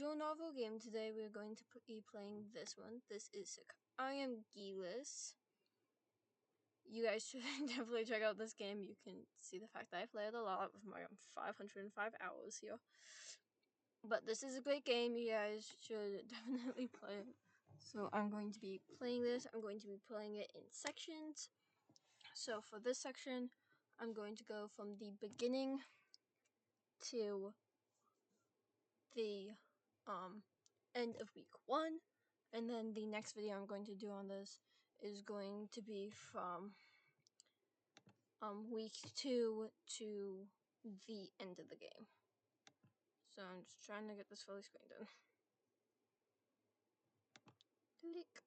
no novel game today. We're going to be playing this one. This is Sacraium Gelus. You guys should definitely check out this game. You can see the fact that I played a lot with my 505 hours here. But this is a great game. You guys should definitely play it. So I'm going to be playing this. I'm going to be playing it in sections. So for this section, I'm going to go from the beginning to the end of week 1, and then the next video I'm going to do on this is going to be from week 2 to the end of the game. So I'm just trying to get this fully screened in. Click.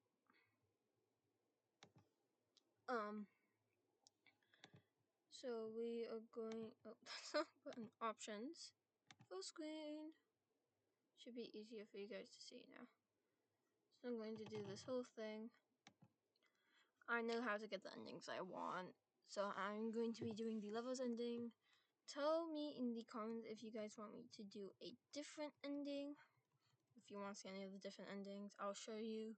So we are going, oh, that's not button, options, full screen, should be easier for you guys to see now. So I'm going to do this whole thing. I know how to get the endings I want, so I'm going to be doing the levels ending. Tell me in the comments if you guys want me to do a different ending. If you want to see any of the different endings, I'll show you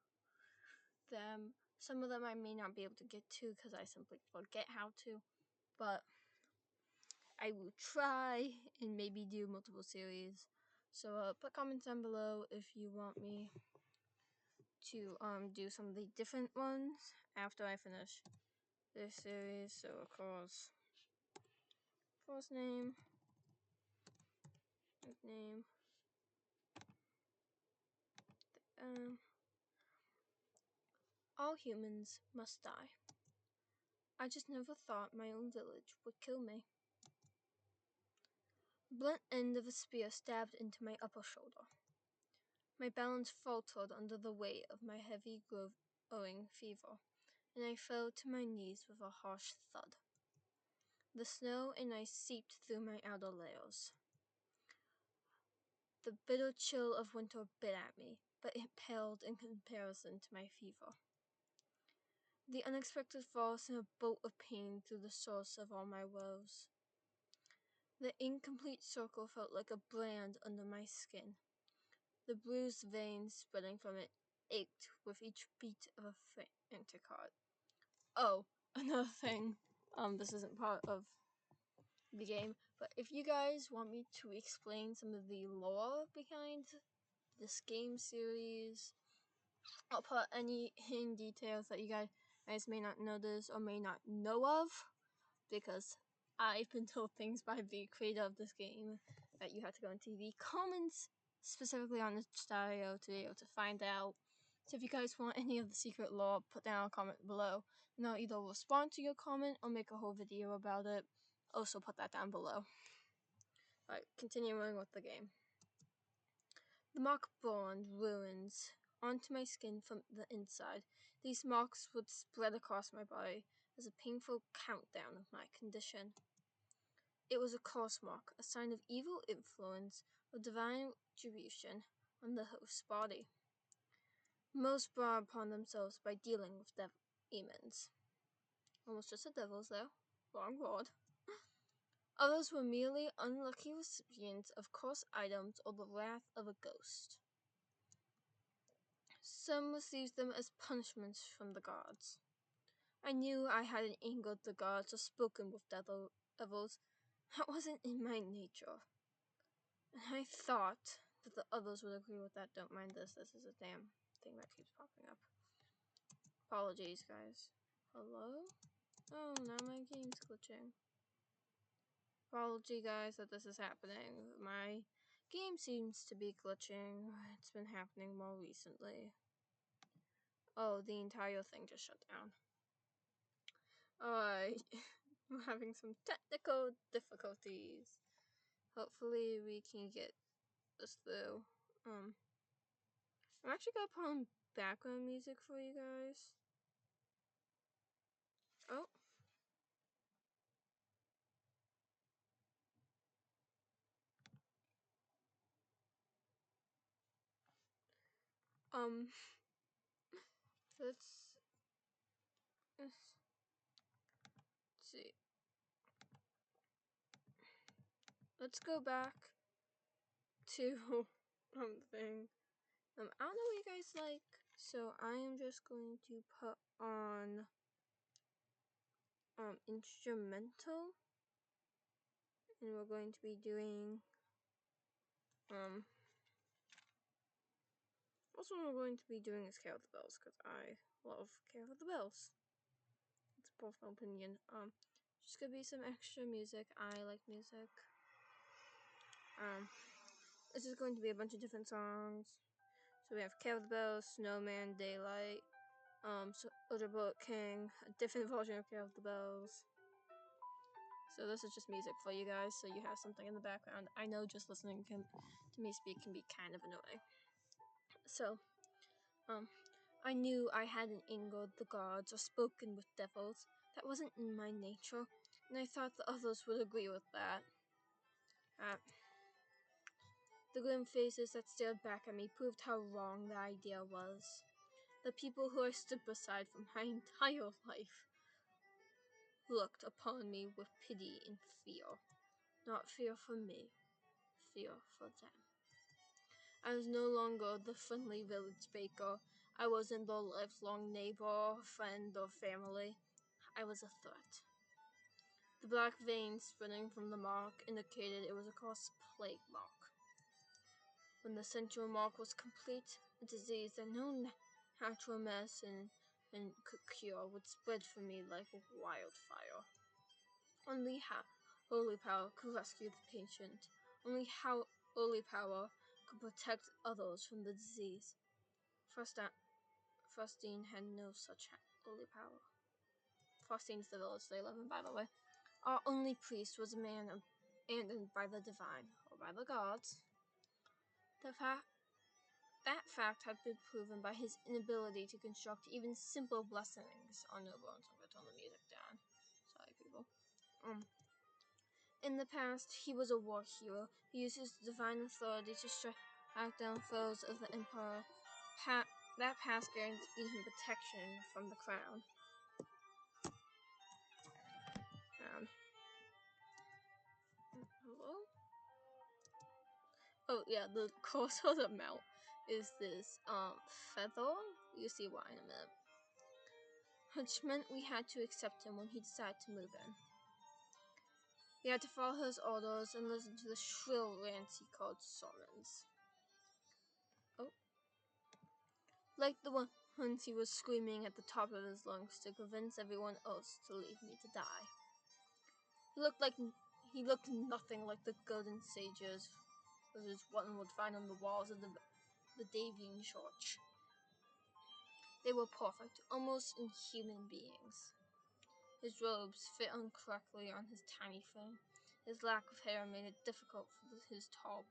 them. Some of them I may not be able to get to because I simply forget how to, but I will try and maybe do multiple series. So put comments down below if you want me to do some of the different ones after I finish this series. So of course, first name, nickname, all humans must die. I just never thought my own village would kill me. The blunt end of a spear stabbed into my upper shoulder. My balance faltered under the weight of my heavy growing fever, and I fell to my knees with a harsh thud. The snow and ice seeped through my outer layers. The bitter chill of winter bit at me, but it paled in comparison to my fever. The unexpected fall sent a bolt of pain through the source of all my woes. The incomplete circle felt like a brand under my skin. The bruised veins spreading from it ached with each beat of a frantic heart. Oh, another thing, this isn't part of the game, but if you guys want me to explain some of the lore behind this game series, I'll put any hidden details that you guys may not notice or may not know of, because I've been told things by the creator of this game that you have to go into the comments specifically on the stereo to be able to find out. So if you guys want any of the secret lore, put down a comment below, and I'll either respond to your comment or make a whole video about it. Also put that down below. Alright, continuing with the game. The mark burned ruins onto my skin from the inside. These marks would spread across my body as a painful countdown of my condition. It was a curse mark, a sign of evil influence or divine retribution on the host's body. Most brought upon themselves by dealing with demons. Almost just the devils, though. Wrong word. Others were merely unlucky recipients of cursed items or the wrath of a ghost. Some received them as punishments from the gods. I knew I hadn't angered the gods or spoken with devils. That wasn't in my nature. And I thought that the others would agree with that. Don't mind this. This is a damn thing that keeps popping up. Apologies, guys. Hello? Oh, now my game's glitching. Apology, guys, that this is happening. My game seems to be glitching. It's been happening more recently. Oh, the entire thing just shut down. Alright. I'm having some technical difficulties. Hopefully we can get this through. I'm actually gonna put on background music for you guys. Oh. Let's see. Let's go back to thing. I don't know what you guys like, so I am just going to put on instrumental, and we're going to be doing also what we're going to be doing is Carol of the Bells, because I love Carol of the Bells. It's a personal opinion. Just gonna be some extra music. I like music. This is going to be a bunch of different songs. So we have Carol of the Bells, Snowman, Daylight, Soldier Bullet King, a different version of Carol of the Bells. So this is just music for you guys, so you have something in the background. I know just listening to me speak can be kind of annoying. So, I knew I hadn't angered the gods or spoken with devils. That wasn't in my nature, and I thought the others would agree with that. The grim faces that stared back at me proved how wrong the idea was. The people who I stood beside for my entire life looked upon me with pity and fear. Not fear for me, fear for them. I was no longer the friendly village baker. I wasn't the lifelong neighbor, friend, or family. I was a threat. The black veins spreading from the mark indicated it was a cross plague mark. When the central mark was complete, a disease that no natural medicine could cure would spread from me like a wildfire. Only holy power could rescue the patient. Only holy power could protect others from the disease. Frostine had no such holy power. Frostine's the village they live in, by the way. Our only priest was a man abandoned by the divine, or by the gods. That fact had been proven by his inability to construct even simple blessings on no bones. I'm going to turn the music down. Sorry, people. In the past, he was a war hero. He used his divine authority to strike down foes of the Empire. That past guaranteed him protection from the crown. Hello? Oh, yeah, the cause of the melt is this, feather. You see why in a minute. Which meant we had to accept him when he decided to move in. We had to follow his orders and listen to the shrill rants he called sermons. Oh. Like the ones he was screaming at the top of his lungs to convince everyone else to leave me to die. He looked nothing like the golden sages as one would find on the walls of the Davian church. They were perfect, almost inhuman beings. His robes fit incorrectly on his tiny frame. His lack of hair made it difficult for his tall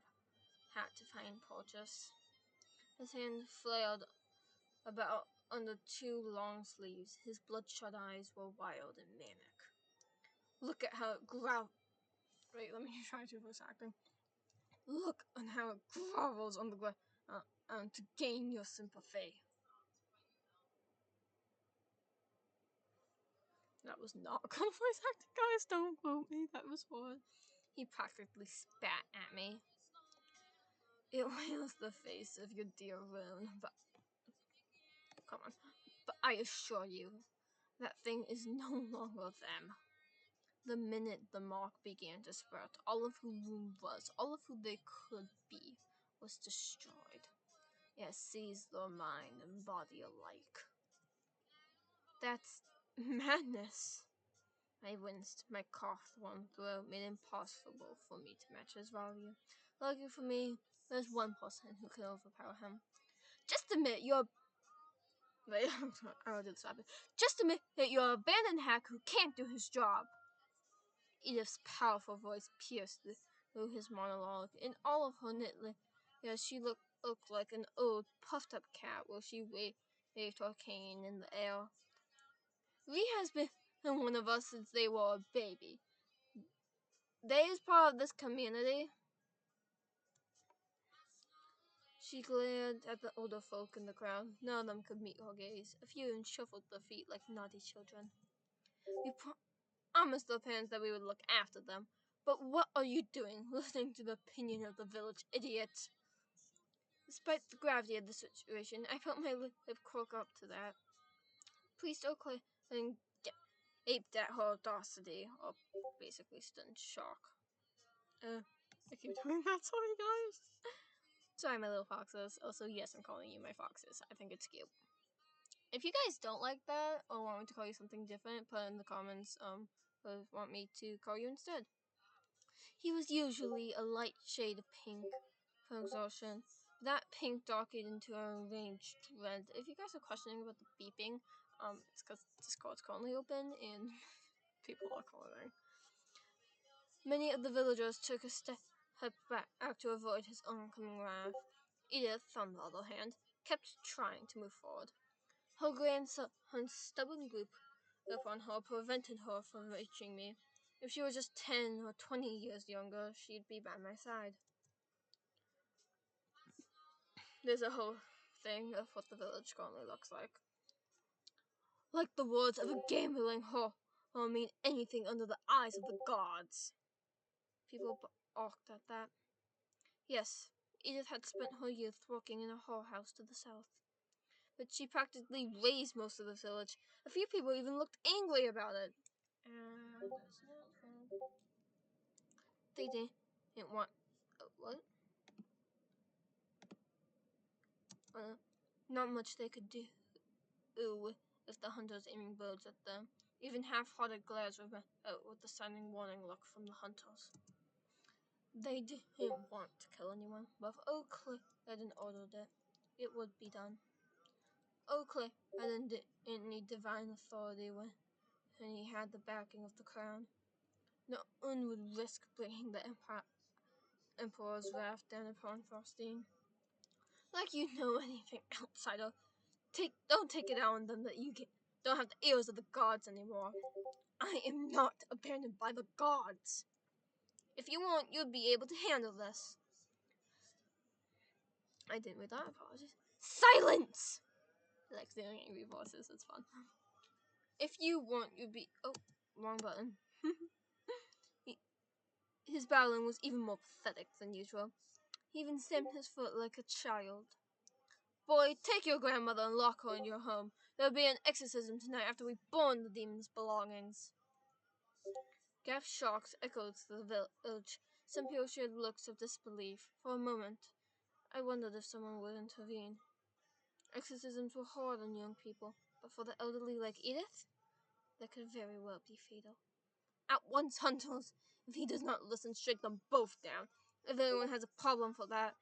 hat to find purchase. His hand flailed about under two long sleeves. His bloodshot eyes were wild and manic. Look at how it Wait, let me try to voice acting. Look on how it grovels on the ground to gain your sympathy. That was not a good voice acting, guys. Don't quote me. That was horrid. He practically spat at me. It was the face of your dear Rune, but come on. But I assure you, that thing is no longer them. The minute the mark began to spread, all of who Rune was, all of who they could be, was destroyed. It has seized their mind and body alike. That's madness. I winced. My cough-worn throat made it impossible for me to match his volume. Lucky for me, there's one person who could overpower him. Just admit you're... Wait, I will do this rapid. Just admit that you're a abandoned hack who can't do his job. Edith's powerful voice pierced through his monologue. In all of her neatly, she looked like an old, puffed-up cat while she waved her cane in the air. Lee has been one of us since they were a baby. They is part of this community. She glared at the older folk in the crowd. None of them could meet her gaze. A few shuffled their feet like naughty children. We promised their parents that we would look after them. But what are you doing, listening to the opinion of the village idiot? Despite the gravity of the situation, I felt my lip croak up to that. Priest Oakley and aped that whole audacity, or basically stunned shock. I keep doing that, sorry guys. Sorry, my little foxes. Also, yes, I'm calling you my foxes. I think it's cute. If you guys don't like that, or want me to call you something different, put in the comments, what want me to call you instead. He was usually a light shade of pink from exhaustion. That pink darkened into a orange red. If you guys are questioning about the beeping, it's because Discord's currently open and people are calling. Many of the villagers took a step back to avoid his oncoming wrath. Edith, on the other hand, kept trying to move forward. Her grandson's stubborn grip upon her prevented her from reaching me. If she was just 10 or 20 years younger, she'd be by my side. There's a whole thing of what the village currently looks like. Like the words of a gambling whore won't mean anything under the eyes of the gods. People balked at that. Yes, Edith had spent her youth working in a whorehouse to the south. But she practically raised most of the village. A few people even looked angry about it. They didn't want... what? Not much they could do if the hunters aiming bows at them. Even half-hearted glares were met out with the signing warning look from the hunters. They didn't want to kill anyone, but if Oakley hadn't ordered it, it would be done. Oakley didn't need divine authority when he had the backing of the crown. No one would risk bringing the Emperor's wrath down upon Faustine. Like you know anything, outsider. Don't take it out on them that you don't have the ears of the gods anymore. I am not abandoned by the gods. If you want, you'll be able to handle this. I didn't read that, apologies. Silence! I like doing angry voices, it's fun. If you want, you'll be... oh, wrong button. His bowing was even more pathetic than usual. He even stamped his foot like a child. Boy, take your grandmother and lock her in your home. There'll be an exorcism tonight after we burn the demon's belongings. Gaff's shocks echoed through the village. Some people shared looks of disbelief. For a moment, I wondered if someone would intervene. Exorcisms were hard on young people, but for the elderly like Edith, they could very well be fatal. At once, hunters! If he does not listen, shake them both down. If anyone has a problem for that,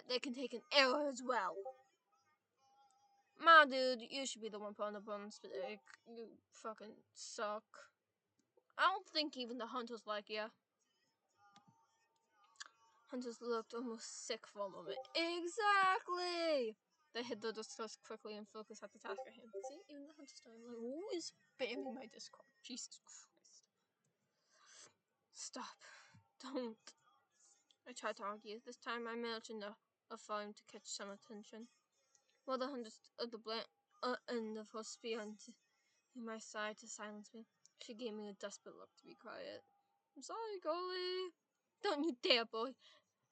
they can take an arrow as well. Ma, dude, you should be the one putting the bun stick. You fucking suck. I don't think even the hunters like you. Hunters looked almost sick for a moment. Exactly! They hid their disgust quickly and focused at the task at hand. See, even the hunters started like, who is spamming my Discord? Jesus Christ. Stop. Don't. I tried to argue. This time I managed enough for him to catch some attention. While the hunters at the end of her spear into my side to silence me, she gave me a desperate look to be quiet. I'm sorry, girlie. Don't you dare, boy.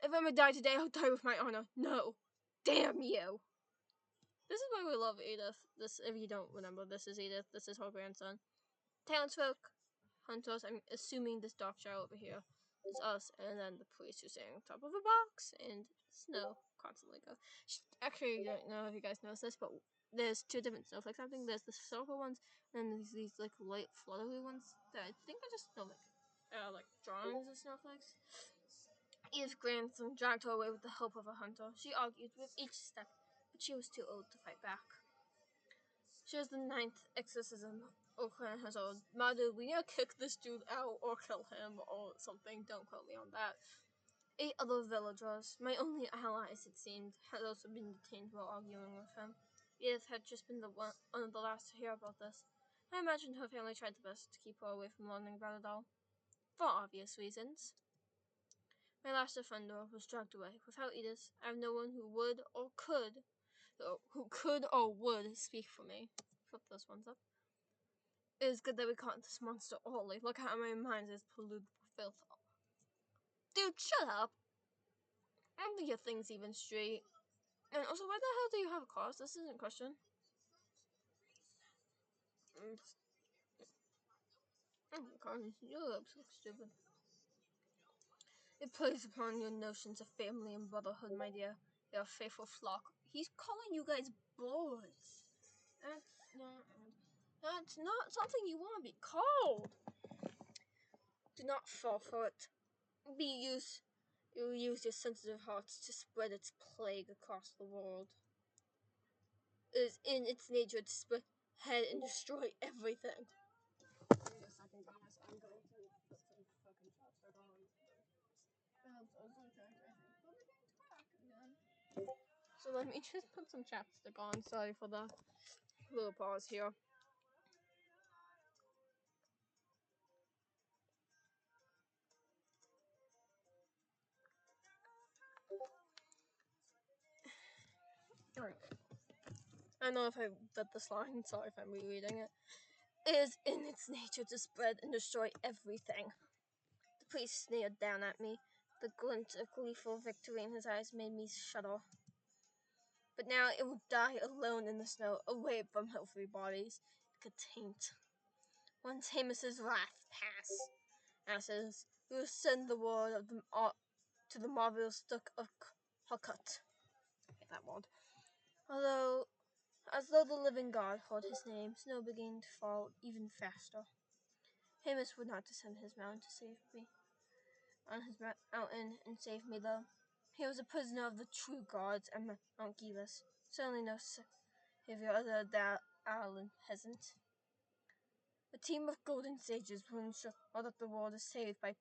If I'm gonna die today, I'll die with my honor. No. Damn you. This is why we love Edith. This, if you don't remember, this is Edith. This is her grandson. Townsfolk, hunters, I'm assuming this dark shadow over here is us, and then the priest who's sitting on top of a box, and snow constantly goes. Actually, I don't know if you guys noticed this, but there's two different snowflakes happening. There's the silver ones, and then these like light fluttery ones that I think are just like drawings of snowflakes. Edith's grandson dragged her away with the help of a hunter. She argued with each step, but she was too old to fight back. She was the 9th exorcism O'Clan has owned. Madu, we need to kick this dude out or kill him or something. Don't quote me on that. 8 other villagers, my only allies it seemed, had also been detained while arguing with him. Edith had just been one of the last to hear about this. I imagine her family tried their best to keep her away from learning about it all. For obvious reasons. My last offender was dragged away. Without Edith, I have no one who would or would speak for me. Flip those ones up. It is good that we caught this monster early. Look how my mind is polluted with filth. Dude, shut up! I don't think your thing's even straight. And also, why the hell do you have a cause? This isn't a question. You look so stupid. It plays upon your notions of family and brotherhood, my dear. Your faithful flock. He's calling you guys boys. That's not something you want to be called. Do not fall for it. You use your sensitive hearts to spread its plague across the world. It is in its nature to spread head and destroy everything. Wait a second, guys. I'm going to put some fucking shots back on. So let me just put some chapstick on. Sorry for the little pause here. Alright. I know if I read this line, sorry if I'm rereading it. It is in its nature to spread and destroy everything. The priest sneered down at me. The glint of gleeful victory in his eyes made me shudder. But now it would die alone in the snow, away from healthy bodies. It could taint. Once Hamus's wrath passes, we will send the word of to the marvelous Duke of Hakut. Get that word. As though the living God heard his name, snow began to fall even faster. Hamus would not descend his mountain to save me. On his mountain and save me, though. He was a prisoner of the true gods and Mount Gelus. Certainly no savior other than Ireland peasant. A team of golden sages will ensure that the world is saved by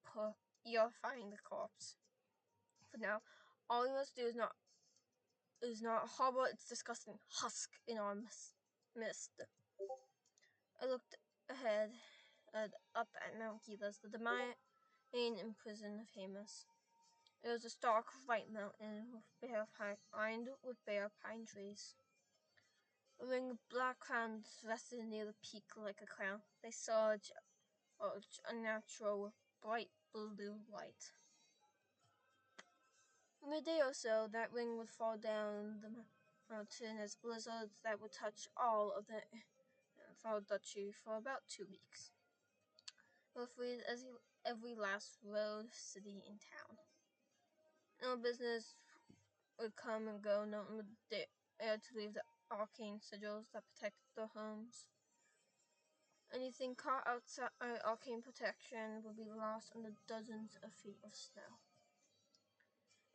purifying the corpse. For now, all we must do is not harbor its disgusting husk in our midst. I looked ahead, up at Mount Gelus, the domain and prison of Hamus. It was a stark white mountain lined with bare pine trees. A ring of black clouds rested near the peak like a crown. They surged unnatural, bright blue light. In a day or so, that ring would fall down the mountain as blizzards that would touch all of the Thal Duchy for about 2 weeks. It would freeze as every last road, city, and town. No business would come and go, no one would dare to leave the arcane sigils that protected their homes. Anything caught outside arcane protection would be lost under dozens of feet of snow.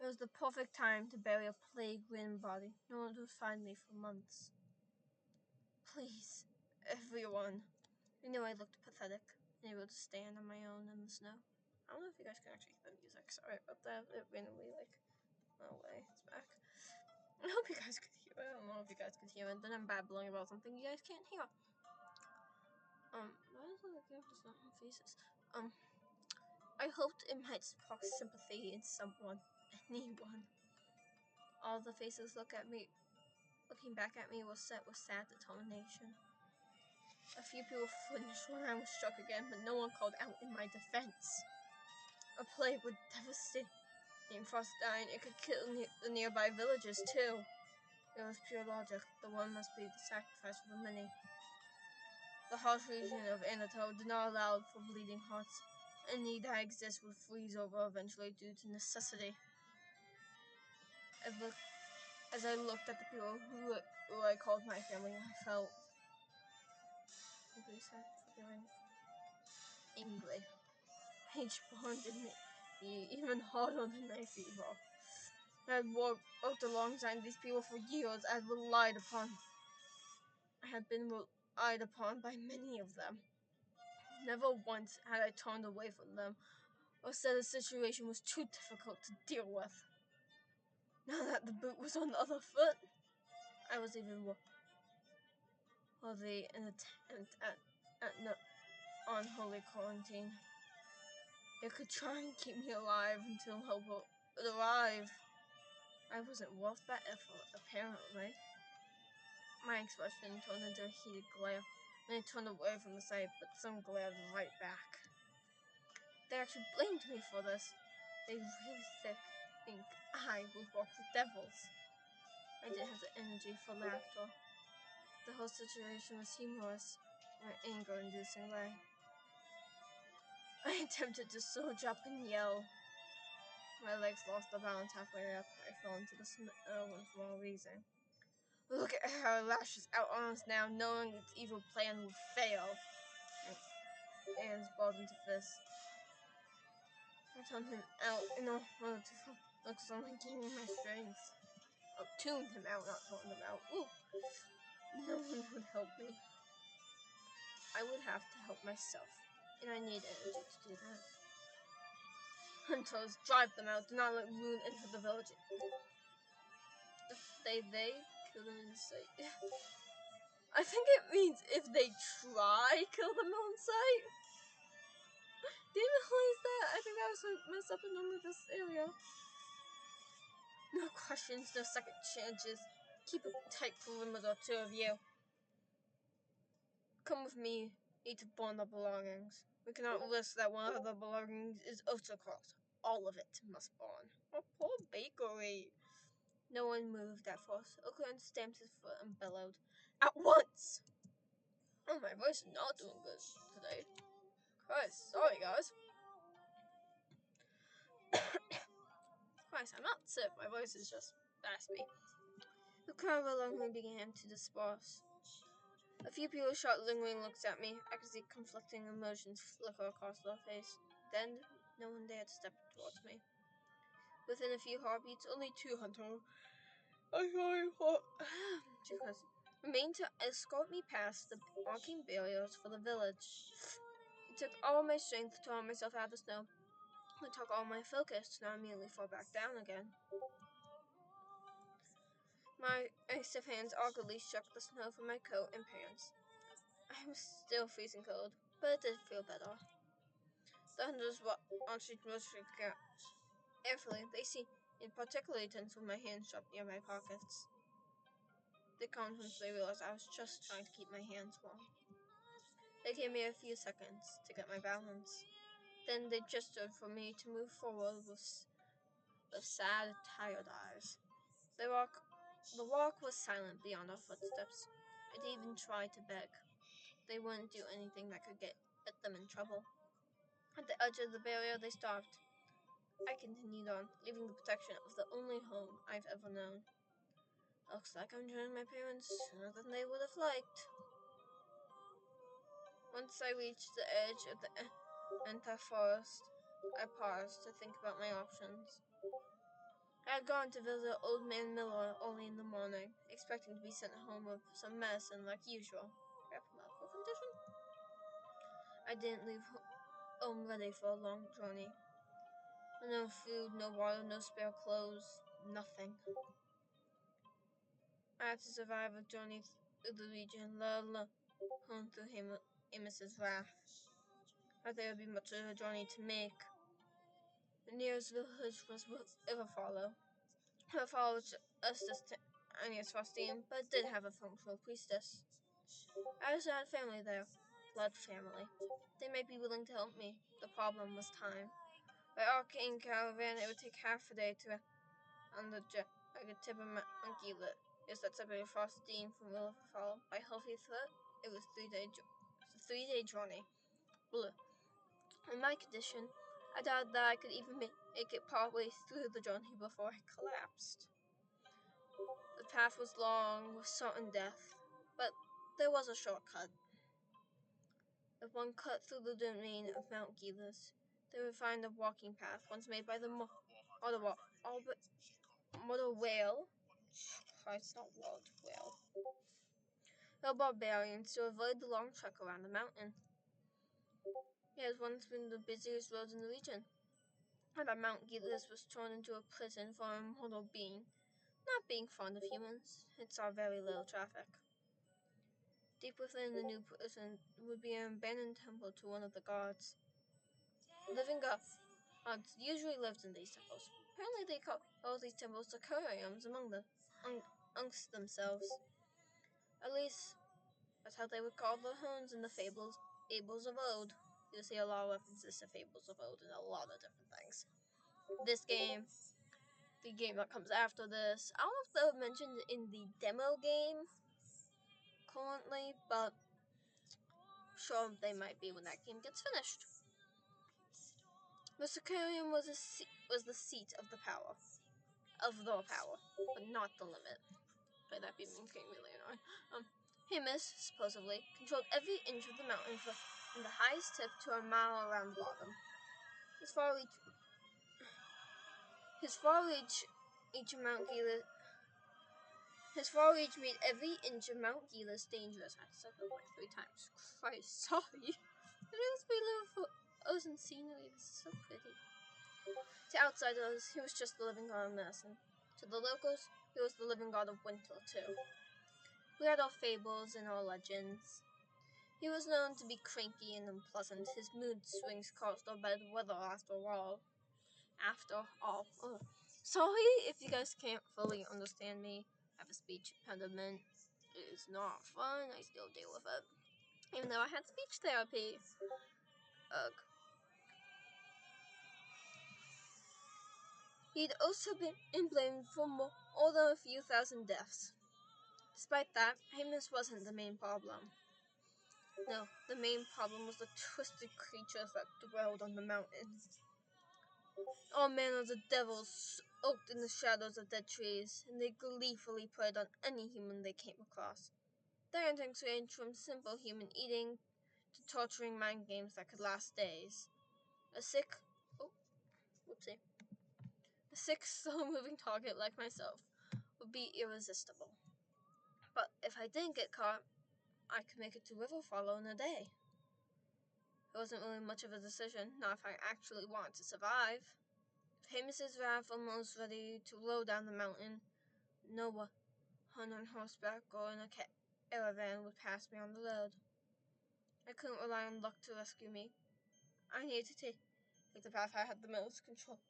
It was the perfect time to bury a plague-ridden body. No one would find me for months. Please, everyone. I knew I looked pathetic, unable to stand on my own in the snow. I don't know if you guys can actually hear the music. Sorry about that. It randomly, went away. It's back. I hope you guys could hear it. I don't know if you guys could hear it. Then I'm babbling about something you guys can't hear. Why does it look like there's not no faces? I hoped it might spark sympathy in someone. Anyone. All the faces looking back at me were set with sad determination. A few people flinched when I was struck again, but no one called out in my defense. A plague would devastate Frostine. It could kill the nearby villages, too. It was pure logic. The one must be the sacrifice for the many. The harsh region of Anatolia did not allow for bleeding hearts. Any that exist would freeze over eventually due to necessity. As I looked at the people who I called my family, I felt angry. Rage bonded me even harder than my fever. I had worked alongside these people for years. I had been relied upon by many of them. Never once had I turned away from them or said the situation was too difficult to deal with. Now that the boot was on the other foot, I was even worthy an attempt at unholy quarantine. It could try and keep me alive until help would arrive. I wasn't worth that effort, apparently. My expression turned into a heated glare, and I turned away from the sight, but some glared right back. They actually blamed me for this. They really think I would work with devils. I didn't have the energy for laughter. The whole situation was humorous in an anger-inducing way. I attempted to surge up and yell. My legs lost their balance halfway up. I fell into the snow with more reason. Look at her lashes out on us now, knowing its evil plan will fail. My hands balled into fists. I toned him out in order to focus on regaining my strength. Oh, tuned him out, not toned him out. Ooh. No one would help me. I would have to help myself, and I need energy to do that. Hunters, drive them out. Do not let Loon enter the village. If they kill them in sight. I think it means if they try, kill them on sight. Didn't realize that. I think that was messed up in none of this area. No questions, no second chances. Keep a tight perimeter, two of you. Come with me. Need to burn the belongings. We cannot risk that one of the belongings is overcrossed. All of it must burn. Oh, poor bakery. No one moved at first. Oakland stamped his foot and bellowed. At once! Oh, my voice is not doing good today. Christ, sorry guys. Christ, I'm not sick. My voice is just raspy. The crowd along me began to disperse. A few people shot lingering looks at me. I could see conflicting emotions flicker across their face. Then, no one dared step towards me. Within a few heartbeats, only 200 remained to escort me past the arcing barriers for the village. It took all my strength to haul myself out of the snow. It took all my focus to not immediately fall back down again. My stiff hands awkwardly shook the snow from my coat and pants. I was still freezing cold, but it did feel better. The hunters watched mostly carefully. They seemed particularly tense with my hands shoved near my pockets. They calmed once they realized I was just trying to keep my hands warm. They gave me a few seconds to get my balance. Then they gestured for me to move forward with sad, tired eyes. The walk was silent beyond our footsteps. I even tried to beg. They wouldn't do anything that could get them in trouble. At the edge of the barrier, they stopped. I continued on, leaving the protection of the only home I've ever known. Looks like I'm joining my parents sooner than they would have liked. Once I reached the edge of the entire forest, I paused to think about my options. I had gone to visit Old Man Miller early in the morning, expecting to be sent home with some medicine like usual. Perhaps medical condition? I didn't leave home ready for a long journey. No food, no water, no spare clothes, nothing. I had to survive a journey through the region, let alone through Amos's wrath. But there would be much of a journey to make. The nearest village was Everfollow. Everfollow was just as tiny as Faustine, but it did have a functional priestess. I also had family there, blood family. They might be willing to help me. The problem was time. By arcane caravan, it would take half a day to on the jet. I could tip a monkey lit. Is that separated Faustine from Everfollow by healthy foot? It was a 3-day journey. Bleh. In my condition, I doubted that I could even make it partway through the journey before I collapsed. The path was long, with certain death, but there was a shortcut. If one cut through the domain of Mount Gelus, they would find a walking path once made by the mother whale. Christ, not world whale. The barbarians to avoid the long trek around the mountain. It has once been the busiest road in the region. But Mount Gelus was turned into a prison for a mortal being. Not being fond of humans, it saw very little traffic. Deep within the new prison would be an abandoned temple to one of the gods. Living gods usually lived in these temples. Apparently they call all these temples Sacraiums amongst themselves. At least, that's how they would call the homes in the fables of old. You'll see a lot of references to fables of old in a lot of different things. This game, the game that comes after this. I don't know if they're mentioned in the demo game currently, but sure they might be when that game gets finished. The Sacraium was the seat of the power, but not the limit. By that being really annoying. Himis, supposedly, controlled every inch of the mountain from the highest tip to a mile around the bottom. His far reach made every inch of Mount Gelus dangerous. I said that like 3 times. Christ, sorry. It is beautiful ocean scenery. This is so pretty. To outsiders, he was just the living god of medicine. To the locals, he was the living god of winter, too. We had our fables and our legends. He was known to be cranky and unpleasant, his mood swings caused by the weather after all. Sorry if you guys can't fully understand me. I have a speech impediment. It is not fun, I still deal with it. Even though I had speech therapy. Ugh. He'd also been blamed for more than a few thousand deaths. Despite that, Hamus wasn't the main problem. No, the main problem was the twisted creatures that dwelled on the mountains. All manners of devils soaked in the shadows of dead trees, and they gleefully preyed on any human they came across. Their antics ranged from simple human eating to torturing mind games that could last days. A sick, slow-moving target like myself would be irresistible. But if I didn't get caught, I could make it to Riverfollow in a day. It wasn't really much of a decision, not if I actually wanted to survive. If Hamus's wrath was ready to roll down the mountain, no one on horseback or in a caravan would pass me on the road. I couldn't rely on luck to rescue me. I needed to take the path I had the most control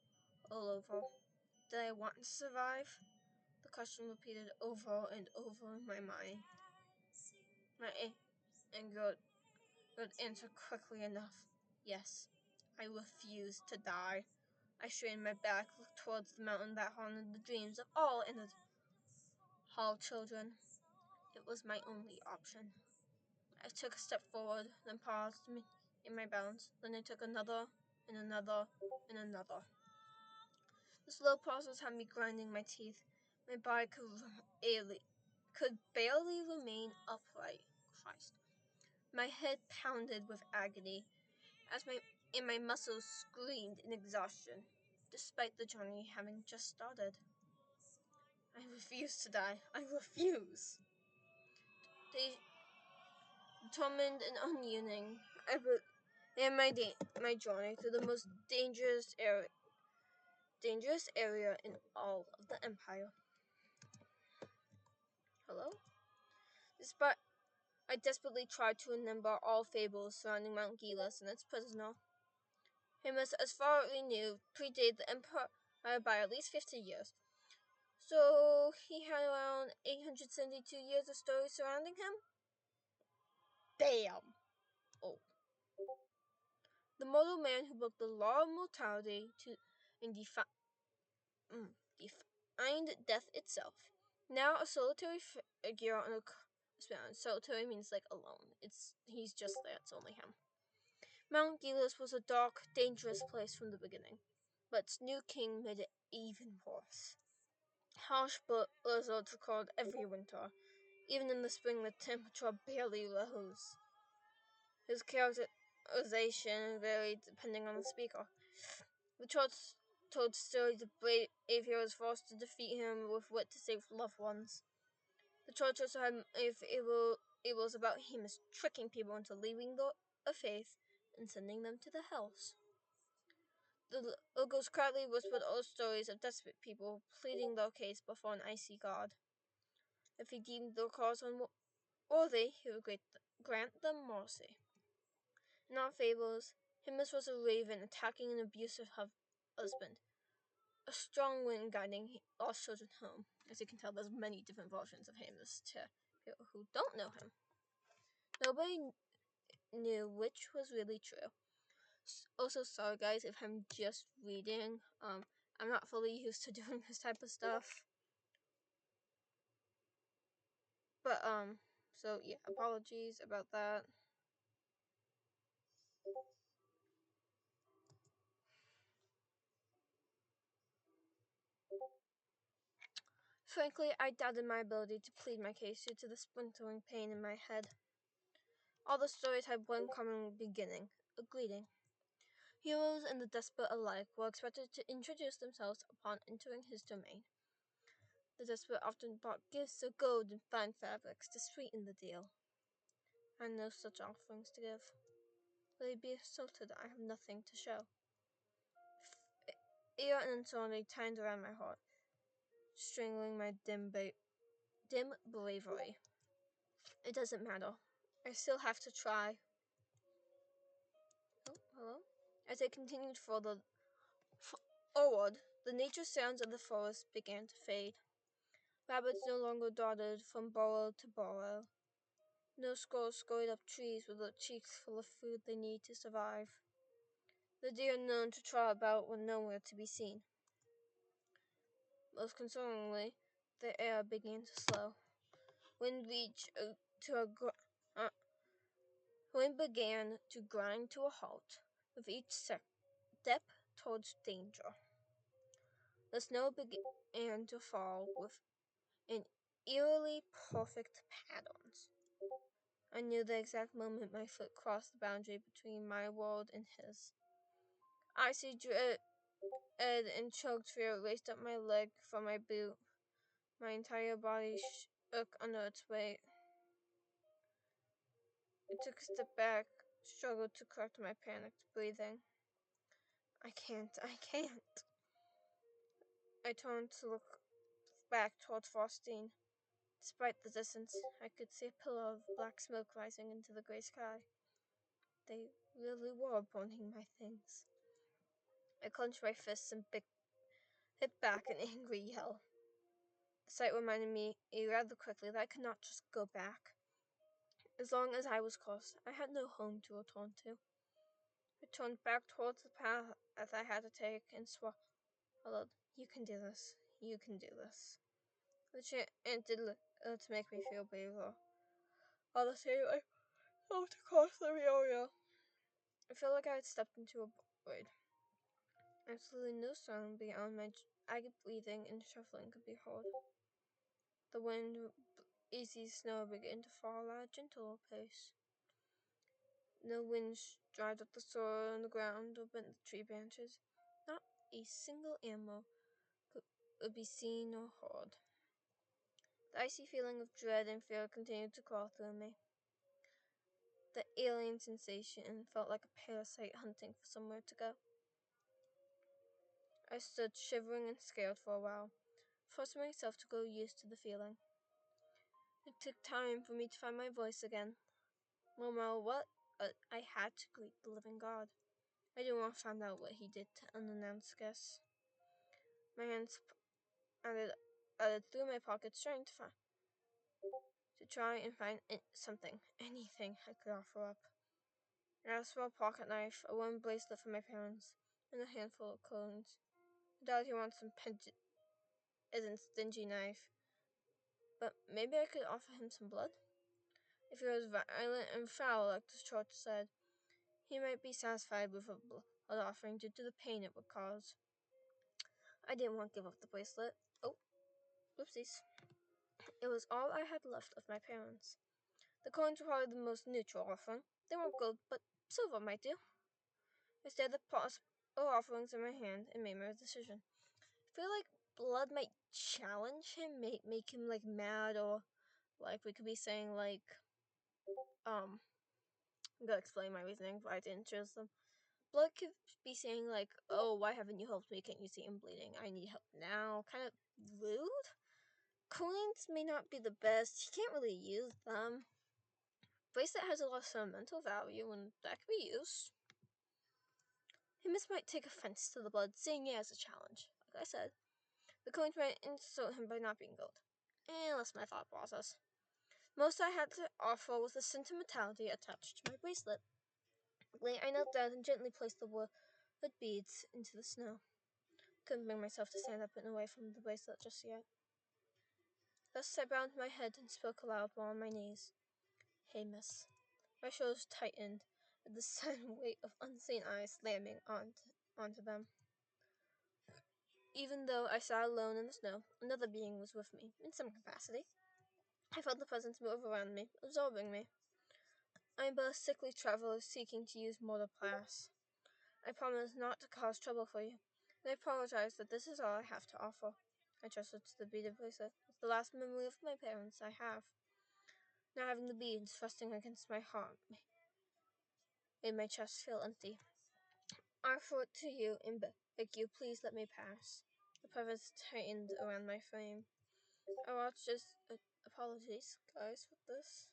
over. Did I want to survive? The question repeated over and over in my mind. My anger would answer quickly enough. Yes, I refused to die. I strained my back, looked towards the mountain that haunted the dreams of all in the hall children. It was my only option. I took a step forward, then paused in my bounds. Then I took another, and another, and another. The slow pauses had me grinding my teeth. My body could barely remain upright. Christ. My head pounded with agony, as my muscles screamed in exhaustion, despite the journey having just started. I refuse to die. I refuse. Determined and unyielding, I began my journey through the most dangerous area in all of the Empire. Hello? Despite I desperately tried to remember all fables surrounding Mount Gelus and its prisoner. Hamus, as far as we knew, predated the Empire by at least 50 years. So he had around 872 years of stories surrounding him? Damn! Oh. The mortal man who broke the law of mortality and defined death itself. Now a solitary figure on a mountain. Solitary means like alone. He's just there. It's only him. Mount Gelus was a dark, dangerous place from the beginning, but its new king made it even worse. Harsh blizzards recurred every winter. Even in the spring, the temperature barely rose. His characterization varied depending on the speaker. The charts told stories of brave heroes forced to defeat him with wit to save loved ones. The church also had fables about him as tricking people into leaving the faith and sending them to the hells. The locals quietly whispered old stories of desperate people pleading their case before an icy god. If he deemed their cause unworthy, he would grant them mercy. In our fables, Himus was a raven attacking an abusive husband, a strong wind guiding lost children home. As you can tell, there's many different versions of Himus to people who don't know him. Nobody knew which was really true. Also, sorry guys if I'm just reading. I'm not fully used to doing this type of stuff. But, so yeah, apologies about that. Frankly, I doubted my ability to plead my case due to the splintering pain in my head. All the stories had one common beginning, a greeting. Heroes and the desperate alike were expected to introduce themselves upon entering his domain. The desperate often brought gifts of gold and fine fabrics to sweeten the deal. I had no such offerings to give. Will they be assaulted? I have nothing to show. Fear and uncertainty tied around my heart, strangling my dim bravery. It doesn't matter. I still have to try. Oh, hello? As I continued forward, the nature sounds of the forest began to fade. Rabbits no longer darted from burrow to burrow. No squirrels scurried up trees with their cheeks full of food they need to survive. The deer known to trot about were nowhere to be seen. Most concerningly, the air began to slow. Wind reached uh, Wind began to grind to a halt with each step towards danger. The snow began to fall with an eerily perfect patterns. I knew the exact moment my foot crossed the boundary between my world and his. Icy dread and choked fear raced up my leg from my boot. My entire body shook under its weight. I took a step back, struggled to correct my panicked breathing. I can't. I turned to look back towards Faustine. Despite the distance, I could see a pillar of black smoke rising into the gray sky. They really were burning my things. I clenched my fists and hit back an angry yell. The sight reminded me rather quickly that I could not just go back. As long as I was cursed, I had no home to return to. I turned back towards the path I had to take and swallowed. You can do this. You can do this. The chant did to make me feel braver. All the same, I felt across the area. I felt like I had stepped into a void. Absolutely no sound beyond my agate breathing and shuffling could be heard. The wind, easy snow began to fall at a gentler pace. No wind dried up the soil on the ground or bent the tree branches. Not a single animal could be seen or heard. The icy feeling of dread and fear continued to crawl through me. The alien sensation felt like a parasite hunting for somewhere to go. I stood shivering and scared for a while, forcing myself to grow used to the feeling. It took time for me to find my voice again. No matter what, I had to greet the living God. I didn't want to find out what he did to unannounced guests. My hands added through my pockets, try and find anything I could offer up. I asked for a pocket knife, a wooden bracelet for my parents, and a handful of coins. I doubt he wants some isn't stingy knife, but maybe I could offer him some blood. If he was violent and foul, like the church said, he might be satisfied with a blood offering due to the pain it would cause. I didn't want to give up the bracelet. Oh, whoopsies. It was all I had left of my parents. The coins were probably the most neutral offering. They weren't gold, but silver might do. I stared at the possible offerings in my hand and made my decision. I feel like blood might challenge him, make him like mad, or like we could be saying like I'm gonna explain my reasoning why I didn't choose them. Blood could be saying like, oh, why haven't you helped me? Can't you see I'm bleeding? I need help now. Kind of rude. Coins may not be the best. You can't really use them. Bracelet has a lot of sentimental value and that can be used. Himis might take offense to the blood, seeing it as a challenge. Like I said, the coins might insult him by not being gold. And that's my thought process. Most I had to offer was the sentimentality attached to my bracelet. I knelt down and gently placed the wood beads into the snow. couldn't bring myself to stand up and away from the bracelet just yet. Thus I bowed my head and spoke aloud while on my knees. Hey, miss. My shoulders tightened at the sudden weight of unseen eyes slamming onto them. Even though I sat alone in the snow, another being was with me, in some capacity. I felt the presence move around me, absorbing me. I am but a sickly traveler seeking to use mortal paths. I promise not to cause trouble for you, and I apologize that this is all I have to offer. I trusted to the beaded bracelet. It's the last memory of my parents I have. Now having the beads thrusting against my heart made my chest feel empty. I offer it to you and beg you, please let me pass. The presence tightened around my frame. I watched as apologies, guys, for this.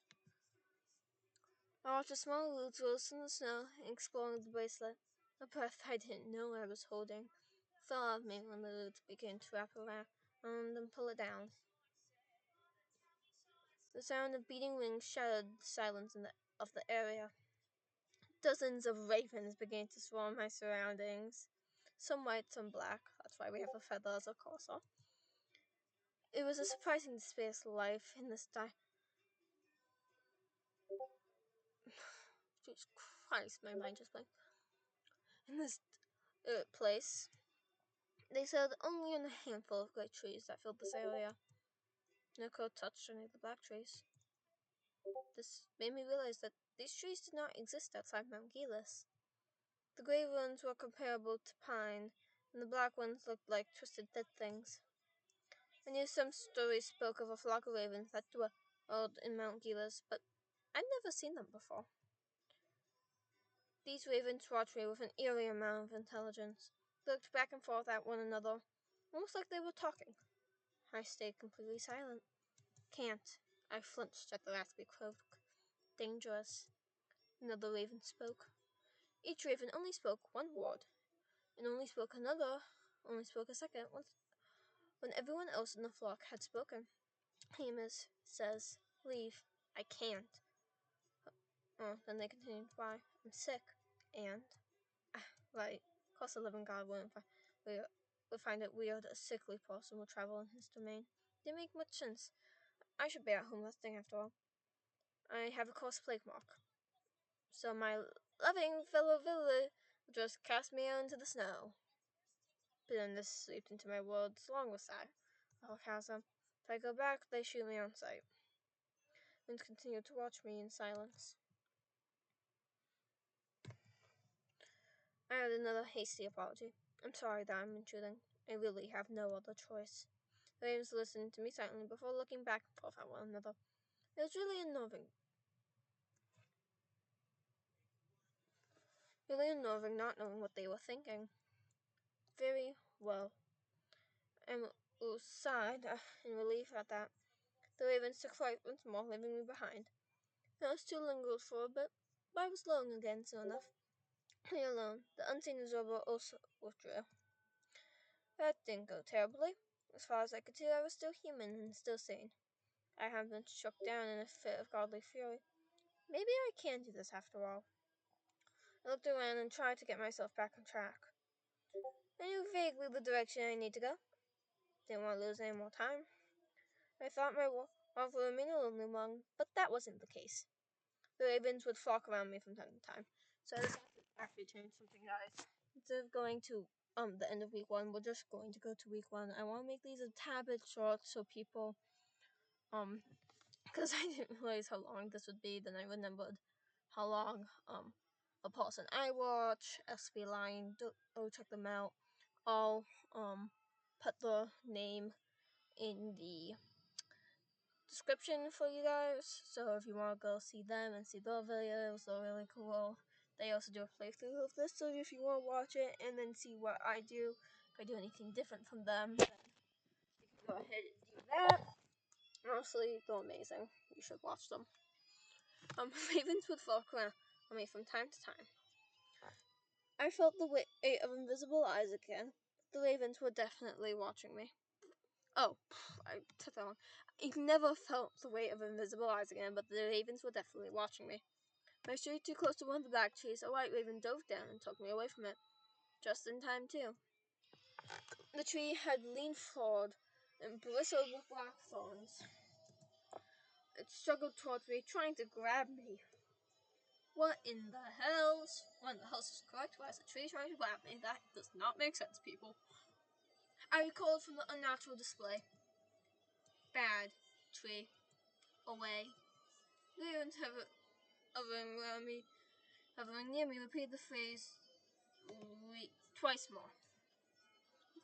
I watched a small roots rose from the snow, exploring the bracelet. A breath I didn't know I was holding fell out of me when the roots began to wrap around and pull it down. The sound of beating wings shattered the silence of the area. Dozens of ravens began to swarm my surroundings. Some white, some black. That's why we have a feather as a corsair. It was a surprising display of life in this Jesus Christ, my mind just went. In this place, they said only in a handful of great trees that filled this area. No coat touched any of the black trees. This made me realize that these trees did not exist outside Mount Gelus. The gray ones were comparable to pine, and the black ones looked like twisted dead things. I knew some stories spoke of a flock of ravens that dwelled in Mount Gelus, but I'd never seen them before. These ravens watched me with an eerie amount of intelligence. They looked back and forth at one another, almost like they were talking. I stayed completely silent. Can't. I flinched at the raspy croak. Dangerous. Another raven spoke. Each raven only spoke one word, and only spoke a second, when everyone else in the flock had spoken. Amos says, leave. I can't. Oh, then they continued, why? I'm sick. And? Right. Of course the living God would find it weird a sickly person would travel in his domain. Didn't make much sense. I should be at home resting after all. I have a coarse plague mark. So my loving fellow villager just cast me out into the snow. Bitterness seeped into my words, along with sarcasm. If I go back, they shoot me on sight. Winds continued to watch me in silence. I had another hasty apology. I'm sorry that I'm intruding. I really have no other choice. The ravens listened to me silently before looking back and forth at one another. It was really unnerving not knowing what they were thinking. Very well. I sighed in relief at that. The ravens took flight once more, leaving me behind. I was too lingered for a bit, but I was alone again soon enough. Me alone. The unseen observer also withdrew. That didn't go terribly. As far as I could see, I was still human and still sane. I hadn't been struck down in a fit of godly fury. Maybe I can do this after all. I looked around and tried to get myself back on track. I knew vaguely the direction I need to go. Didn't want to lose any more time. I thought my walk would remain a lonely one, but that wasn't the case. The ravens would flock around me from time to time. So I decided to actually change something, guys. Instead of going to the end of week 1, we're just going to go to week 1. I want to make these a tad bit short so people because I didn't realize how long this would be. Then I remembered how long a person I watch, SB Line, check them out. I'll put the name in the description for you guys, so if you want to go see them and see their videos, they're really cool. They also do a playthrough of this, so if you want to watch it and then see what I do, if I do anything different from them, then you can go ahead and do that. Honestly, they're amazing. You should watch them. Ravens would flock around on me from time to time. I felt the weight of invisible eyes again. The ravens were definitely watching me. Oh, I took that one. I never felt the weight of invisible eyes again, but the ravens were definitely watching me. When I strayed too close to one of the black trees, a white raven dove down and took me away from it. Just in time, too. The tree had leaned forward and bristled with black thorns. It struggled towards me, trying to grab me. What in the hell's? What in the hell's is correct? Why is a tree trying to grab me? That does not make sense, people. I recoiled from the unnatural display. Bad. Tree. Away. The ravens hovering near me, repeated the phrase twice more.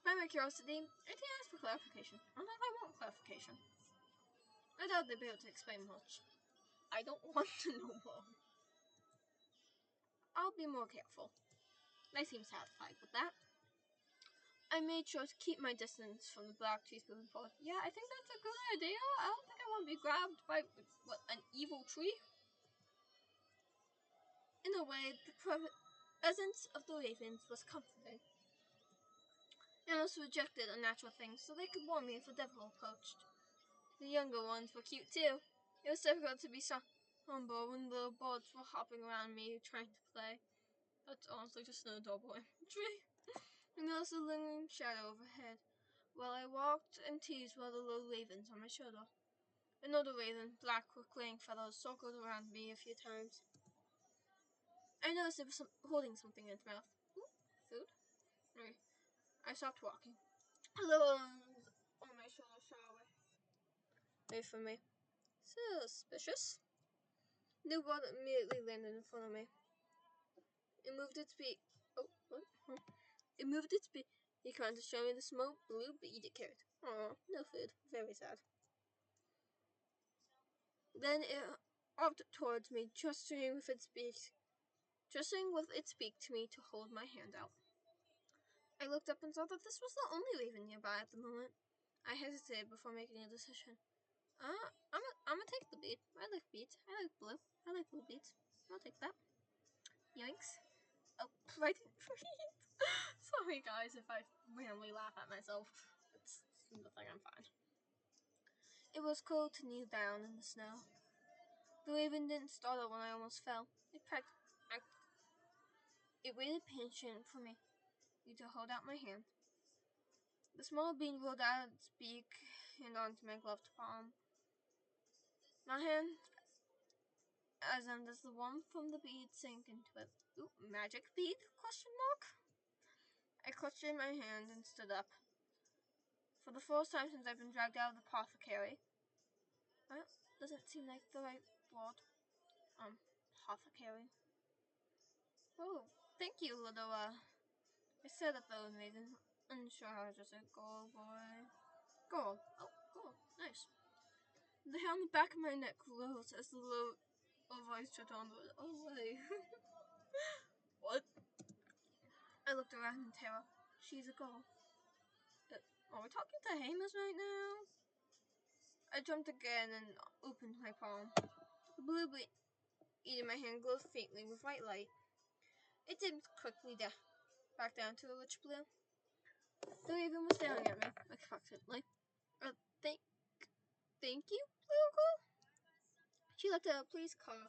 By my curiosity, I did ask for clarification. And I want clarification. I doubt they'd be able to explain much. I don't want to know more. I'll be more careful. They seem satisfied with that. I made sure to keep my distance from the black trees moving forward. Yeah, I think that's a good idea. I don't think I want to be grabbed by, an evil tree? In a way, the presence of the ravens was comforting. And also rejected unnatural things so they could warn me if a devil approached. The younger ones were cute too. It was difficult to be humble when little birds were hopping around me trying to play. That's honestly just an adorable imagery. And there was a lingering shadow overhead, while I walked and teased one of the little ravens on my shoulder. Another raven, black with graying feathers, circled around me a few times. I noticed it was holding something in its mouth. Ooh, food? Right. I stopped walking. A little on my shoulder shot away from me. Suspicious. New bird immediately landed in front of me. It moved its beak. Oh, what? Huh? It moved its beak. He tried to show me the small blue bead it carried. Aw, no food. Very sad. Then it hopped towards me, gesturing with its beak to me to hold my hand out. I looked up and saw that this was the only raven nearby at the moment. I hesitated before making a decision. I'm gonna take the bead. I like beads. I like blue. I like blue beads. I'll take that. Yoinks. Oh, right. Sorry, guys, if I randomly laugh at myself. It's nothing, I'm fine. It was cold to kneel down in the snow. The raven didn't startle when I almost fell. It waited patient for me to hold out my hand. The small bean rolled out its beak and onto my gloved palm. My hand, as the warmth from the bead sank into it. Ooh, magic bead? ? I clutched it in my hand and stood up. For the first time since I've been dragged out of the apothecary. That doesn't seem like the right word. Apothecary. Oh, thank you, little, I said at the maiden, unsure how to say gold boy. Gold. Oh, gold. Nice. The hair on the back of my neck rose as the low voice tried on the oh, wait. What? I looked around in terror. She's a girl. Are we talking to Hamish right now? I jumped again and opened my palm. The blue bead in my hand glowed faintly with white light. It dimmed quickly back down to a rich blue. The raven was staring at me expectantly. Thank you, little girl? She looked at a police car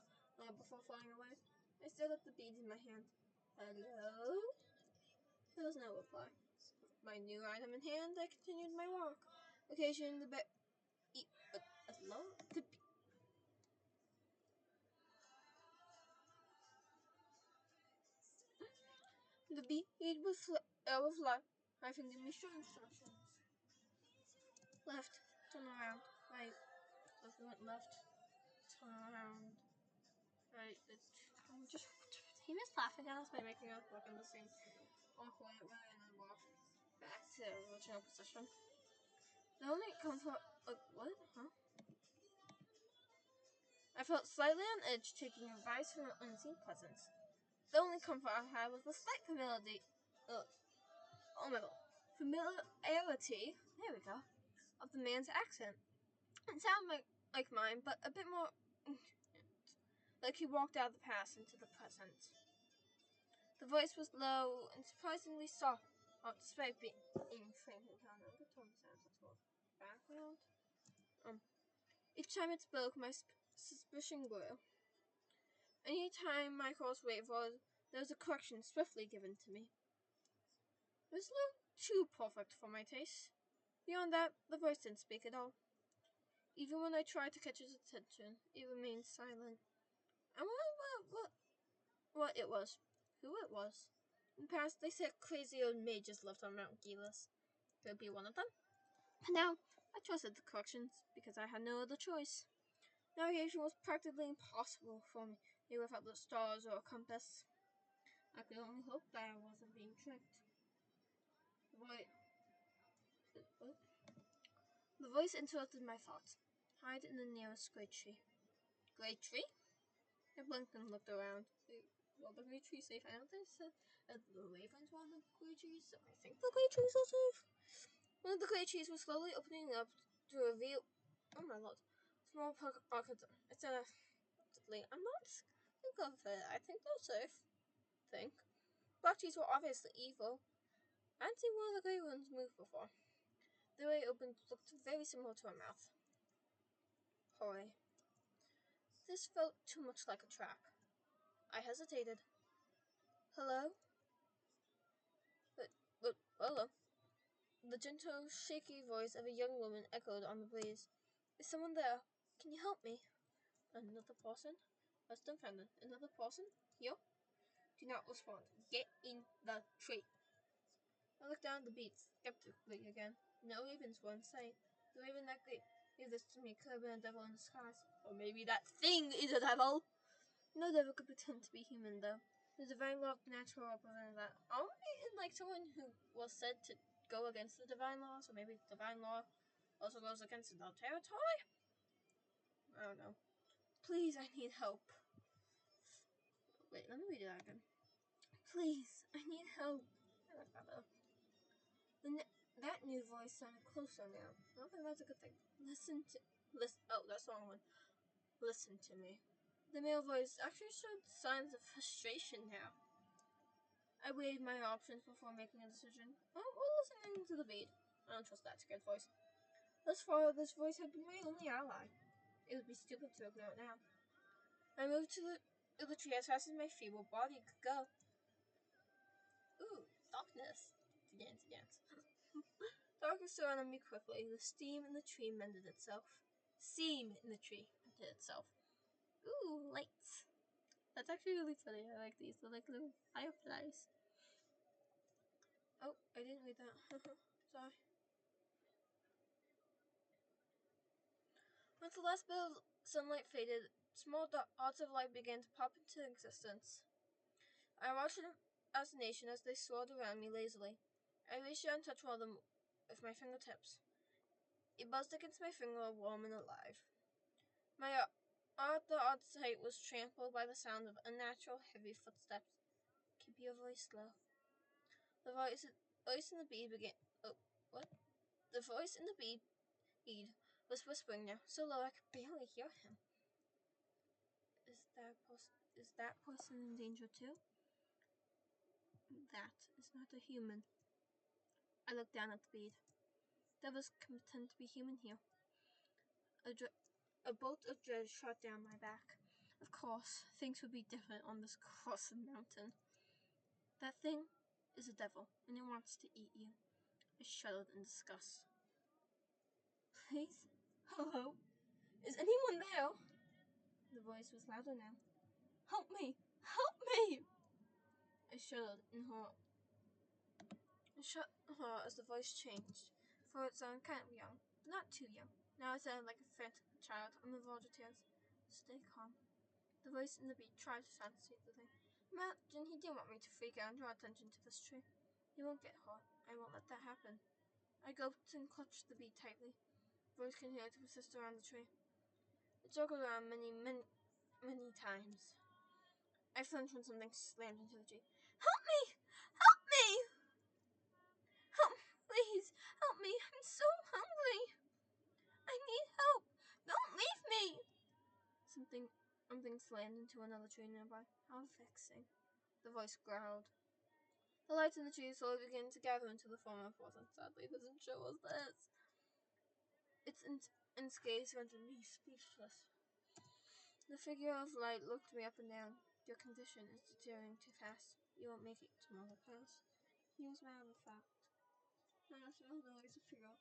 before flying away. I stared at the beads in my hand. Hello? There was no reply. My new item in hand, I continued my walk. Occasionally, hello? The bead was out of light. I think give me short instructions. Left, turn around. Right, if we went left, turn around. Right, he missed laughing at us by making us walk in the same awkward way and then walk back to the original position. The only comfort, what? Huh? I felt slightly on edge, taking advice from an unseen presence. The only comfort I had was the slight familiarity, familiarity, there we go, of the man's accent. It sounded like mine, but a bit more like he walked out of the past into the present. The voice was low and surprisingly soft, despite being frankly kind of the tone sounds background. Each time it spoke, my suspicion grew. Any time my calls wait for, there was a correction swiftly given to me. Miss Lou, too perfect for my taste. Beyond that, the voice didn't speak at all. Even when I tried to catch his attention, it remained silent. I wondered what it was, who it was. In the past, they said crazy old mages lived on Mount Gelus. Could be one of them. But now, I trusted the corrections because I had no other choice. Navigation was practically impossible for me without the stars or a compass. I could only hope that I wasn't being tricked. The voice interrupted my thoughts. Hide in the nearest great tree. Great tree? I blinked and looked around. Will the great tree safe? I don't think so. The ravens were the great trees, so I think the great trees are safe. One of the great trees was slowly opening up to reveal. Oh my lord. Small pocket. I'm not think of it. I think they're safe. Black trees were obviously evil. I hadn't seen one of the grey ones move before. The way it opened looked very similar to a mouth. Horror. This felt too much like a trap. I hesitated. Hello? But hello. The gentle, shaky voice of a young woman echoed on the breeze. Is someone there? Can you help me? Another person? I was dumbfounded. Another person? Here? Do not respond. Get in the tree. I looked down at the beats, skeptically again. No ravens were in sight. The raven that gave this to me could have been a devil in disguise. Or maybe that thing is a devil! No devil could pretend to be human, though. The divine law of natural represented that. Aren't we like someone who was said to go against the divine law? So maybe the divine law also goes against the territory? I don't know. Please, I need help. Wait, let me read it again. Please, I need help. I like that though. That new voice sounded closer now. I don't think that's a good thing. Listen. Oh, that's the wrong one. Listen to me. The male voice actually showed signs of frustration now. I weighed my options before making a decision. Listening to the beat. I don't trust that scared voice. Thus far, this voice had been my only ally. It would be stupid to ignore it now. I moved to the tree as fast as my feeble body could go. Ooh, darkness. To dance. Darkness surrounded me quickly. The steam in the tree mended itself. Seam in the tree mended itself. Ooh, lights. That's actually really funny. I like these. They're like little fireflies. Oh, I didn't read that. Sorry. Once the last bit of sunlight faded, small dots of light began to pop into existence. I watched in fascination as they swirled around me lazily. I reached out and touched one of them with my fingertips. It buzzed against my finger, warm and alive. My odd sight was trampled by the sound of unnatural, heavy footsteps. Keep your voice low. The voice in the bead began. Oh, what? The voice in the bead was whispering now, so low I could barely hear him. Is that person in danger too? That is not a human. I looked down at the bead. Devils can pretend to be human here. A bolt of dread shot down my back. Of course, things would be different on this cursed mountain. That thing is a devil, and it wants to eat you. I shuddered in disgust. Please? Hello? Is anyone there? The voice was louder now. Help me! Help me! I shuddered in horror. As the voice changed, for it sounded kind of young, but not too young. Now it sounded like a frantic child on the verge of tears. Stay calm. The voice in the beat tried to sound soothing. Imagine he didn't want me to freak out and draw attention to this tree. You won't get hurt. I won't let that happen. I gulped and clutched the bead tightly. The voice continued to persist around the tree. It circled around many times. I flinched when something slammed into the tree. Help me! Help me! Help, please, help me. I'm so hungry. I need help. Don't leave me. Something slammed into another tree nearby. How vexing. The voice growled. The lights in the trees slowly began to gather into the form of wasn't. Sadly, it doesn't show us this. Its intense gaze rendered me speechless. The figure of light looked me up and down. Your condition is deteriorating too fast. You won't make it tomorrow, class. He was matter of fact. I smell the noise of figure.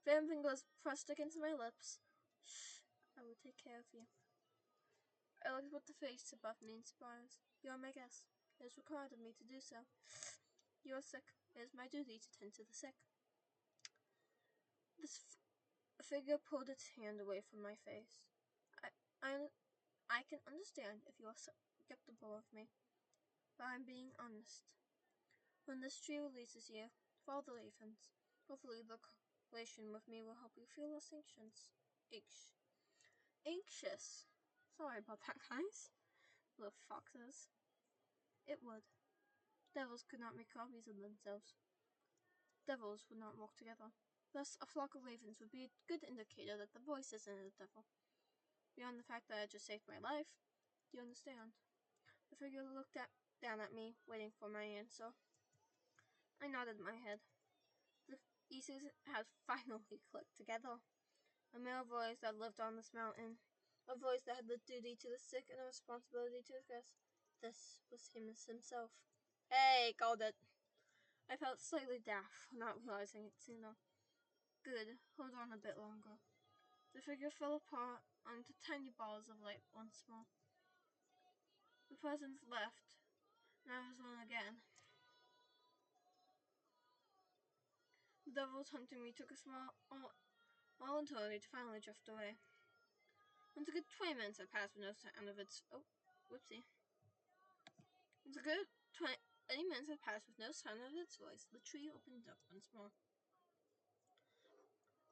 Van fingers pressed against my lips. Shh, I will take care of you. I looked at the face above me in surprise. You are my guest. It is required of me to do so. You are sick. It is my duty to tend to the sick. This figure pulled its hand away from my face. I, I, I can understand if you are skeptical of me, but I'm being honest. When this tree releases you, follow the ravens. Hopefully the relation with me will help you feel less anxious. Anxious. Sorry about that, guys. Little foxes. It would. Devils could not make copies of themselves. Devils would not walk together. Thus, a flock of ravens would be a good indicator that the voice isn't a devil. Beyond the fact that it just saved my life, do you understand? The figure looked down at me, waiting for my answer. I nodded my head. The pieces had finally clicked together. A male voice that lived on this mountain. A voice that had the duty to the sick and a responsibility to his guests. This was himself. Hey, called it. I felt slightly daft, not realizing it sooner. Good, hold on a bit longer. The figure fell apart onto tiny balls of light once more. The presence left, and I was alone again. The devils hunting me took a small eternity to finally drift away. Once a good 20 minutes had passed with no sound of its... Oh, whoopsie. Once a good 20 minutes had passed with no sound of its voice, the tree opened up once more.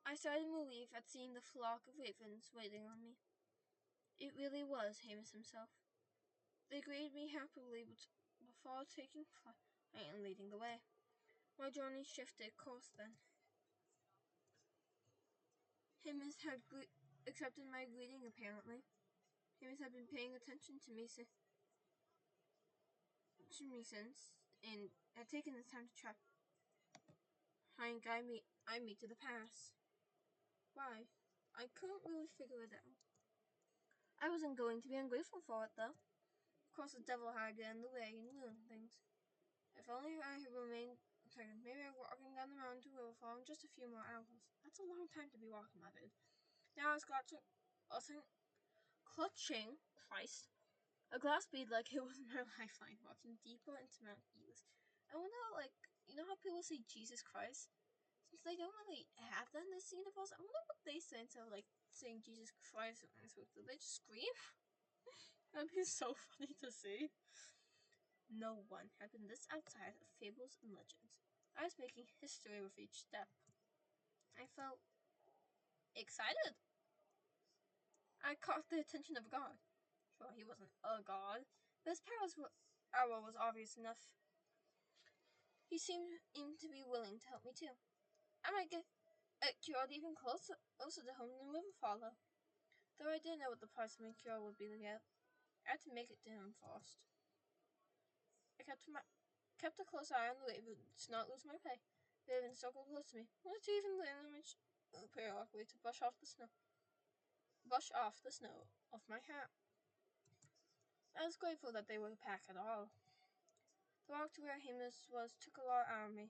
I sighed in relief at seeing the flock of ravens waiting on me. It really was Hamus himself. They greeted me happily before taking flight and leading the way. My journey shifted course then. Hamus had accepted my greeting, apparently. Hamus had been paying attention to me since, and had taken the time to try and guide me to the pass. Why? I couldn't really figure it out. I wasn't going to be ungrateful for it, though. Of course, the devil had got in the way and ruined things. If only I had remained maybe I was walking down the mountain to Riverfall in just a few more hours. That's a long time to be walking, my dude. Now I was clutching Christ, a glass bead like it was my lifeline, walking deeper into Mount Gelus. I wonder, you know how people say Jesus Christ? Since they don't really have that in this universe, I wonder what they say instead of, saying Jesus Christ. Do they just scream? That'd be so funny to see. No one had been this outside of fables and legends. I was making history with each step. I felt excited. I caught the attention of God. Sure, he wasn't a god, but his power was obvious enough. He seemed to be willing to help me too. I might get cured even closer to home than Riverfall, though I didn't know what the price of my cure would be yet. I had to make it to him first. I kept a close eye on the raven to not lose my pay. The raven circled close to me, wanted to even the image periodically to brush off the snow off my hat. I was grateful that they were back at all. The walk to where Hamus was took a lot out of me.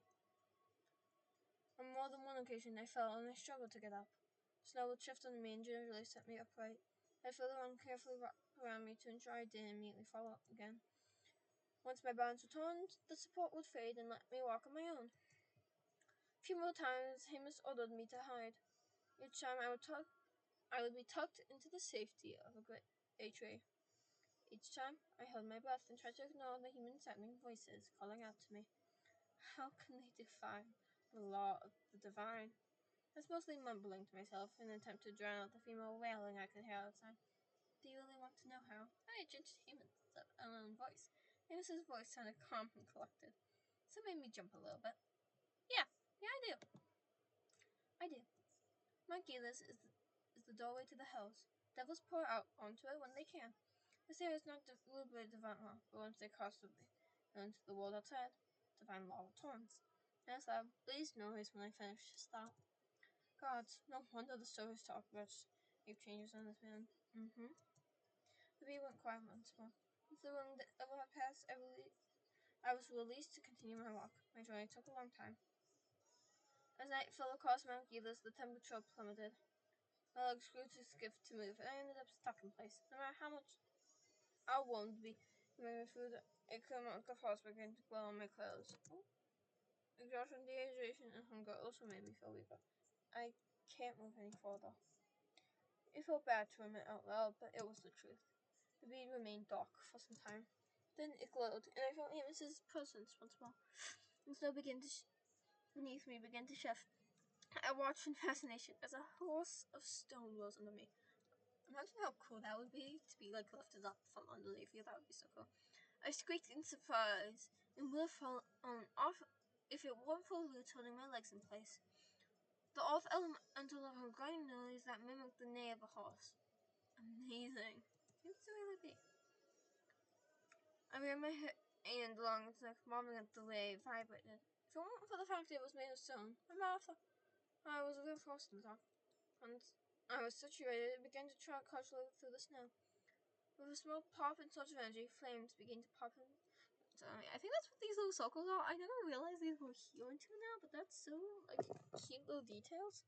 On more than one occasion I fell and I struggled to get up. Snow would shift under me and gingerly set me upright. I felt the one carefully around me to ensure I didn't immediately fall up again. Once my balance returned, the support would fade and let me walk on my own. A few more times Hamus ordered me to hide. Each time I would be tucked into the safety of a tree. Each time I held my breath and tried to ignore the human-sounding voices calling out to me. How can they defy the law of the divine? I was mostly mumbling to myself in an attempt to drown out the female wailing I could hear outside. Do you really want to know how? I changed Hamon's unknown voice. Hamon's voice sounded calm and collected, so it made me jump a little bit. Yeah, I do. I do. Mount Gelus is the doorway to the hills. Devils pour out onto it when they can. This area is not ruled by divine law, but once they cross into the world outside, divine law returns. And it's loud, please noise when I finish this thought. Gods, no wonder the stories talk about shape changes on this man. The bee went quiet once more. If the wind ever had passed, I was released to continue my walk. My journey took a long time. As night fell across Mount Gelus, the temperature plummeted. My legs grew too stiff to move, and I ended up stuck in place. No matter how much I wanted to be moving food, I couldn't make the frost begin to glow on my clothes. Exhaustion, dehydration, and hunger also made me feel weaker. I can't move any further. It felt bad to admit out loud, but it was the truth. The bead remained dark for some time. Then it glowed, and I felt Amos's presence once more. The snow beneath me began to shift. I watched in fascination as a horse of stone rose under me. Imagine how cool that would be to be like lifted up from underneath you. That would be so cool. I squeaked in surprise and would have fallen off if it weren't for roots holding my legs in place. The off elemental of a grinding noise that mimicked the neigh of a horse. Amazing. It's really big. I ran my hand along its neck, marveling at the way it vibrated. If it weren't for the fact that it was made of stone, I was a real frost in the dark. Once I was situated, it began to trot cautiously through the snow. With a small pop and surge of energy, flames began to pop in. I think that's what these little circles are. I never realized these were here until now, but that's so, cute little details.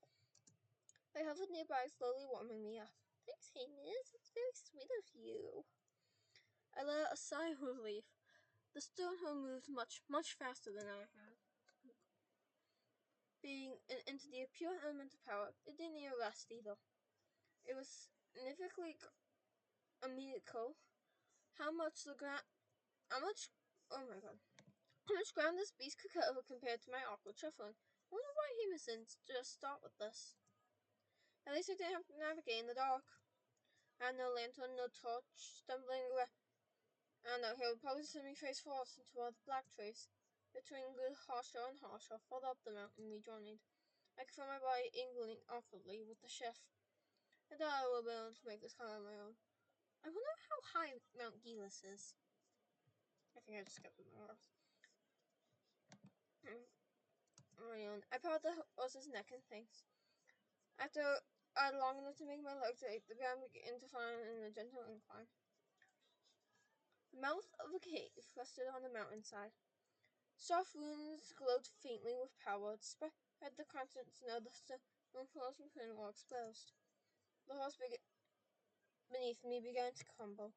I hovered nearby, slowly warming me up. Thanks, Hamish. It's very sweet of you. I let out a sigh of relief. The stone had moved much, much faster than I had. Being an entity of pure elemental power, it didn't need a rest either. It was significantly a miracle how much, oh my god, how much ground this beast could cover compared to my awkward shuffling. I wonder why he didn't just start with this. At least I didn't have to navigate in the dark. I had no lantern, no torch, stumbling around. I don't know, he would probably send me face first into the black trees. The terrain grew harsher and harsher. Further up the mountain we journeyed. I could feel my body angling awkwardly with the shift. I thought I would be able to make this climb on my own. I wonder how high Mount Gelus is. I think I just skipped my horse. My own. I patted the horse's neck and thanks. After I had long enough to make my legs ache, the ground began to fall in a gentle incline. The mouth of a cave rested on the mountainside. Soft ruins glowed faintly with power, despite the constant snow. The stone floors between were exposed. The horse beneath me began to crumble.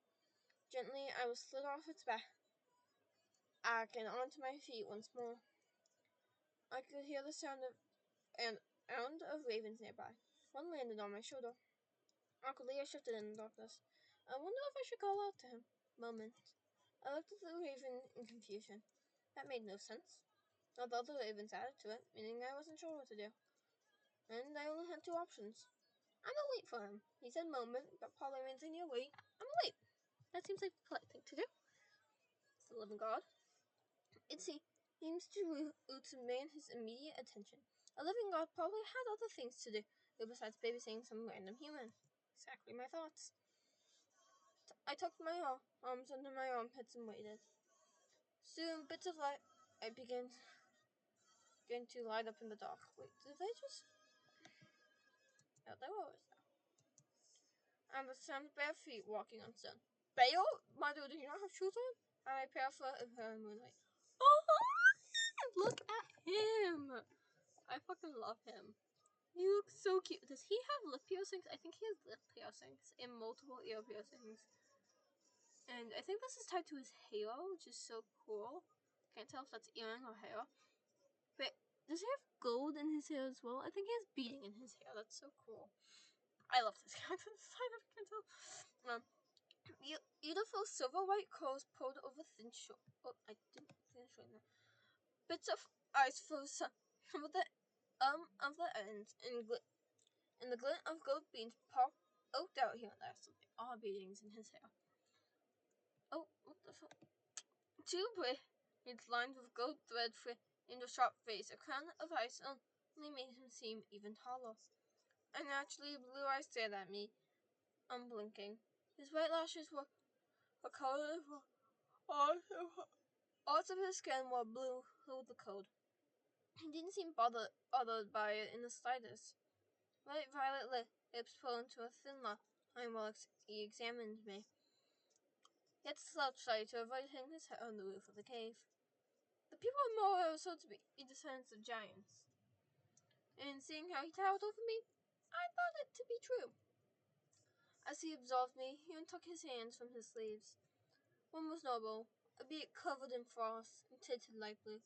Gently, I was slid off its back and onto my feet once more. I could hear the sound of ravens nearby. One landed on my shoulder. Awkwardly, I shifted in the darkness. I wonder if I should call out to him. Moment. I looked at the raven in confusion. That made no sense. Although the ravens added to it, meaning I wasn't sure what to do. And I only had two options. I'm gonna wait for him. He said moment, but probably means I need to wait. I'm gonna wait. That seems like the polite thing to do. It's the living God. It seems to demand his immediate attention. A living God probably had other things to do besides babysitting some random human. Exactly my thoughts. I tucked my arms under my armpits and waited. Soon, bits of light began to light up in the dark. Wait, did they just... No, they were always there. And the sound of bare feet walking on stone. Bale? My dude, do you not have shoes on? And I barefoot in the moonlight. Oh, look at him! I fucking love him. He looks so cute. Does he have lip piercings? I think he has lip piercings and multiple ear piercings. And I think this is tied to his hair, which is so cool. Can't tell if that's earring or hair. But does he have gold in his hair as well? I think he has beading in his hair. That's so cool. I love this guy. I can't tell. Beautiful silver white curls pulled over thin short. Oh, I didn't finish right now. Bits of ice for some of the ends, and the glint of gold beans poked out here and there. So there are beadings in his hair. Oh, what the fuck? Two braids lined with gold thread framed a sharp face. A crown of ice only made him seem even taller. Unnaturally blue eyes stared at me, unblinking. His white lashes were colored with parts of his skin were blue with the cold. He didn't seem bothered by it in the slightest. Light violet lips pulled into a thin line while he examined me. He had slouched slightly to avoid hitting his head on the roof of the cave. The people of Moa were so to be descendants of giants. and seeing how he towered over me, I thought it to be true. As he absolved me, he untook his hands from his sleeves. One was noble, albeit covered in frost and tinted light blue.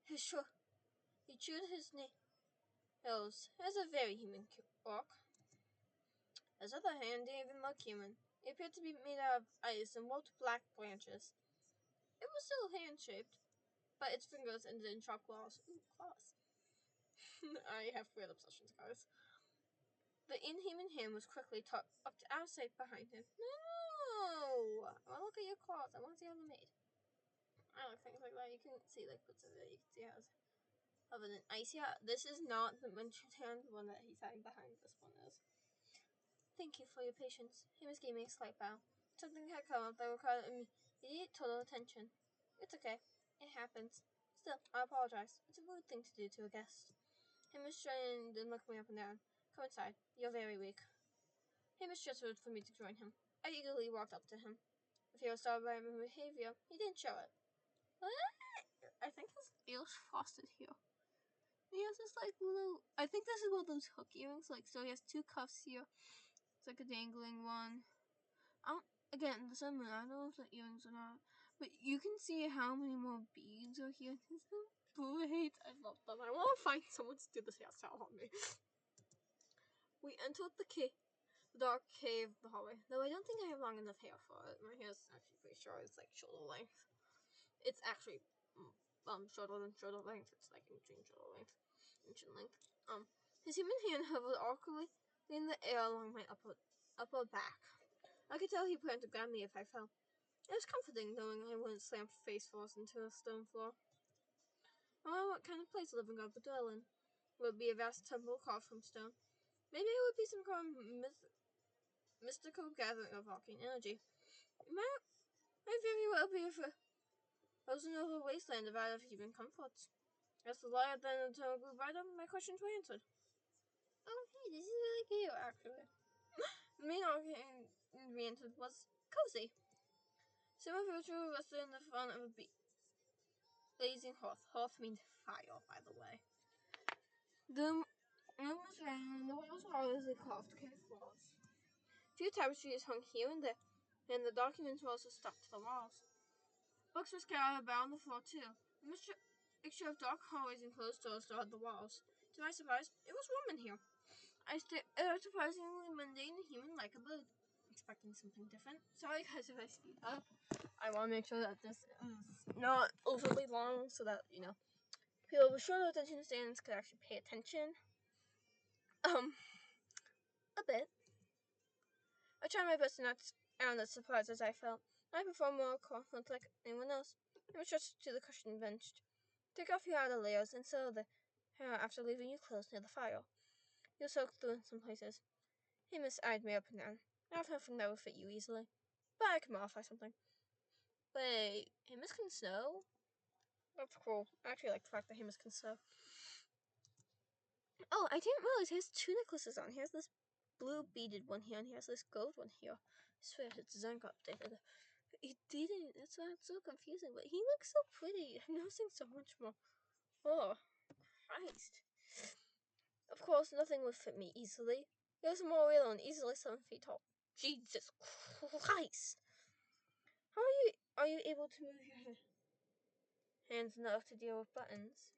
He chewed his nails as a very human walk. His other hand didn't even look human. It appeared to be made out of ice and warped black branches. It was still hand-shaped, but its fingers ended in sharp claws. Ooh, claws. I have weird obsessions, guys. The inhuman hand was quickly tucked out of sight behind him. No! I want to look at your claws. I want to see how they're made. I like things like that. You can see like bits of it. You can see how it's covered in ice here. This is not the mentioned hand. The one that he's hiding behind. This one is. Thank you for your patience. Amos gave me a slight bow. Something had come up that required immediate total attention. It's okay. It happens. Still, I apologize. It's a rude thing to do to a guest. Amos strained and looked me up and down. Come inside. You're very weak. Amos gestured for me to join him. I eagerly walked up to him. If he was startled by my behavior, he didn't show it. What? I think his ears frosted here. He has this like little. I think this is one of those hook earrings. Like, so he has two cuffs here. It's like a dangling one. Again, the sun moon. I don't know if the earrings or not, but you can see how many more beads are here. Isn't that great? I love them. I want to find someone to do this hairstyle on me. We entered the dark cave of the hallway. Though I don't think I have long enough hair for it. My hair is actually pretty short. It's like shoulder length. It's actually shorter than shoulder length. It's like in between shoulder length and chin length. His human hand hovered awkwardly in the air along my upper back. I could tell he planned to grab me if I fell. It was comforting knowing I wouldn't slam face first into a stone floor. I wonder what kind of place a living god would dwell in. Would it be a vast temple carved from stone? Maybe it would be some kind of mystical gathering of arcane energy. It might very well be a frozen over wasteland devoid of human comforts. As the light then the tunnel grew brighter, my questions were answered. Oh, hey, this is really cute, actually. The main arcane we entered was cozy. Some virtual rested in the front of a blazing hearth. Hearth means fire, by the way. The room was round, and the walls were obviously carved cave walls. A few tapestries hung here and there, and the documents were also stuck to the walls. Books were scattered about on the floor, too. A mixture of dark hallways and closed doors dotted the walls. To my surprise, it was warm in here. I stared at a surprisingly mundane and human-like abode, expecting something different. Sorry, guys, if I speed up. I want to make sure that this is not overly long so that, people with shorter attention spans could actually pay attention. A bit. I tried my best to not sound as surprised as I felt. I performed more confident like anyone else. I was stretched to the cushioned bench. Take off your outer layers and settle the hair after leaving your clothes near the fire. You'll soak through in some places. Amos eyed me up and down. I have nothing that would fit you easily, but I can modify something. Wait, Amos can sew? That's cool. I actually like the fact that Amos can sew. Oh, I didn't realize he has two necklaces on. He has this blue beaded one here, and he has this gold one here. I swear his design got updated. He didn't. That's why it's so confusing. But he looks so pretty. I'm noticing so much more. Oh, Christ. Of course, nothing would fit me easily. He was more real and easily 7 feet tall. Jesus Christ. How are you able to move your hands enough to deal with buttons?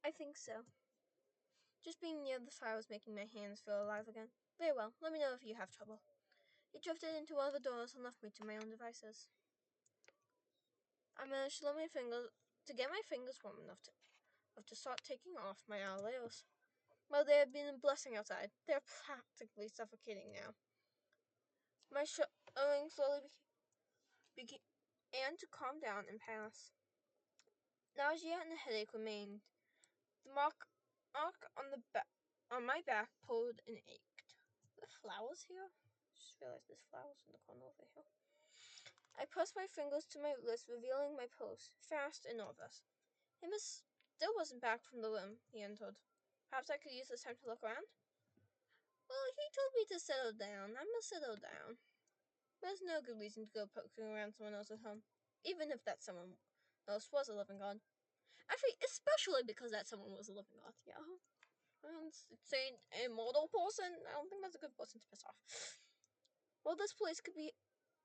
I think so. Just being near the fire was making my hands feel alive again. Very well, let me know if you have trouble. He drifted into one of the doors and left me to my own devices. I managed to get my fingers warm enough to start taking off my outer layers. While they had been a blessing outside, they are practically suffocating now. My showing slowly began to calm down and pass. Nausea and a headache remained. The mark on my back pulled and ached. The flowers here? Just realized there's flowers in the corner over here. I pressed my fingers to my lips, revealing my pulse, fast and nervous. Amos still wasn't back from the room, he entered. Perhaps I could use this time to look around? Well, he told me to settle down. I must settle down. There's no good reason to go poking around someone else's home, even if that someone else was a living god. Actually, especially because that someone was a living god. Yeah. Saying immortal person, I don't think that's a good person to piss off. Well, this place could be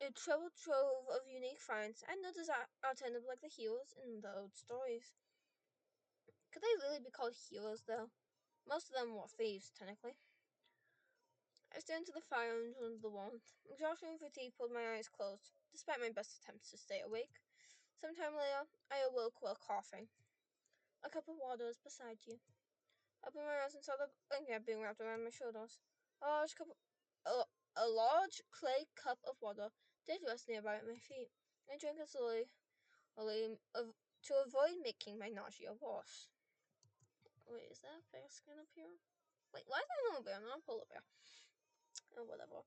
a treasure trove of unique finds, and no desire alternative like the heroes in the old stories. Could they really be called heroes, though? Most of them were thieves, technically. I stared into the fire and enjoyed the warmth. Exhaustion and fatigue pulled my eyes closed, despite my best attempts to stay awake. Sometime later, I awoke while coughing. A cup of water is beside you. I opened my eyes and saw the blanket being wrapped around my shoulders. A large cup, a large clay cup of water did rest nearby at my feet. I drank it slowly, to avoid making my nausea worse. Wait, is that a bear skin up here? Wait, why is that a little bear, not a polar bear? Oh, whatever.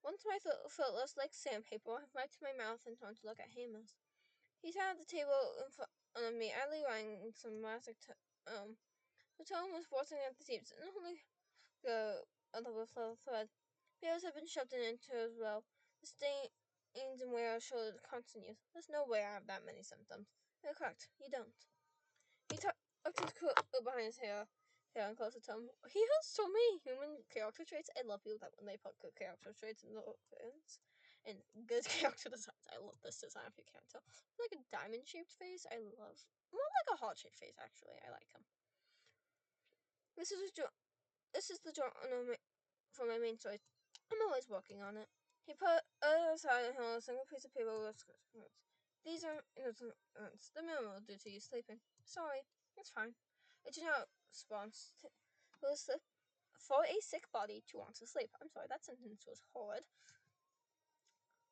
Once my throat felt less like sandpaper, I went to my mouth and turned to look at Hamish. He sat at the table in front of me, idly writing some elastic the tone was forcing at the seams, and only the other flow of thread. Bears had been shoved into as well. The stains and wear showed constant use. There's no way I have that many symptoms. You're correct, you don't. He tucked his coat behind his hair and closer to him. He has so many human character traits. I love people that when they put good character traits in the things. And good character designs. I love this design if you can't tell. Like a diamond shaped face. I love more like a heart shaped face actually. I like him. This is the joint for my main choice. I'm always working on it. He put aside a single piece of paper with notes. These are notes. The minimum will do to you sleeping. Sorry, it's fine. A generic response for a sick body to want to sleep. I'm sorry, that sentence was horrid.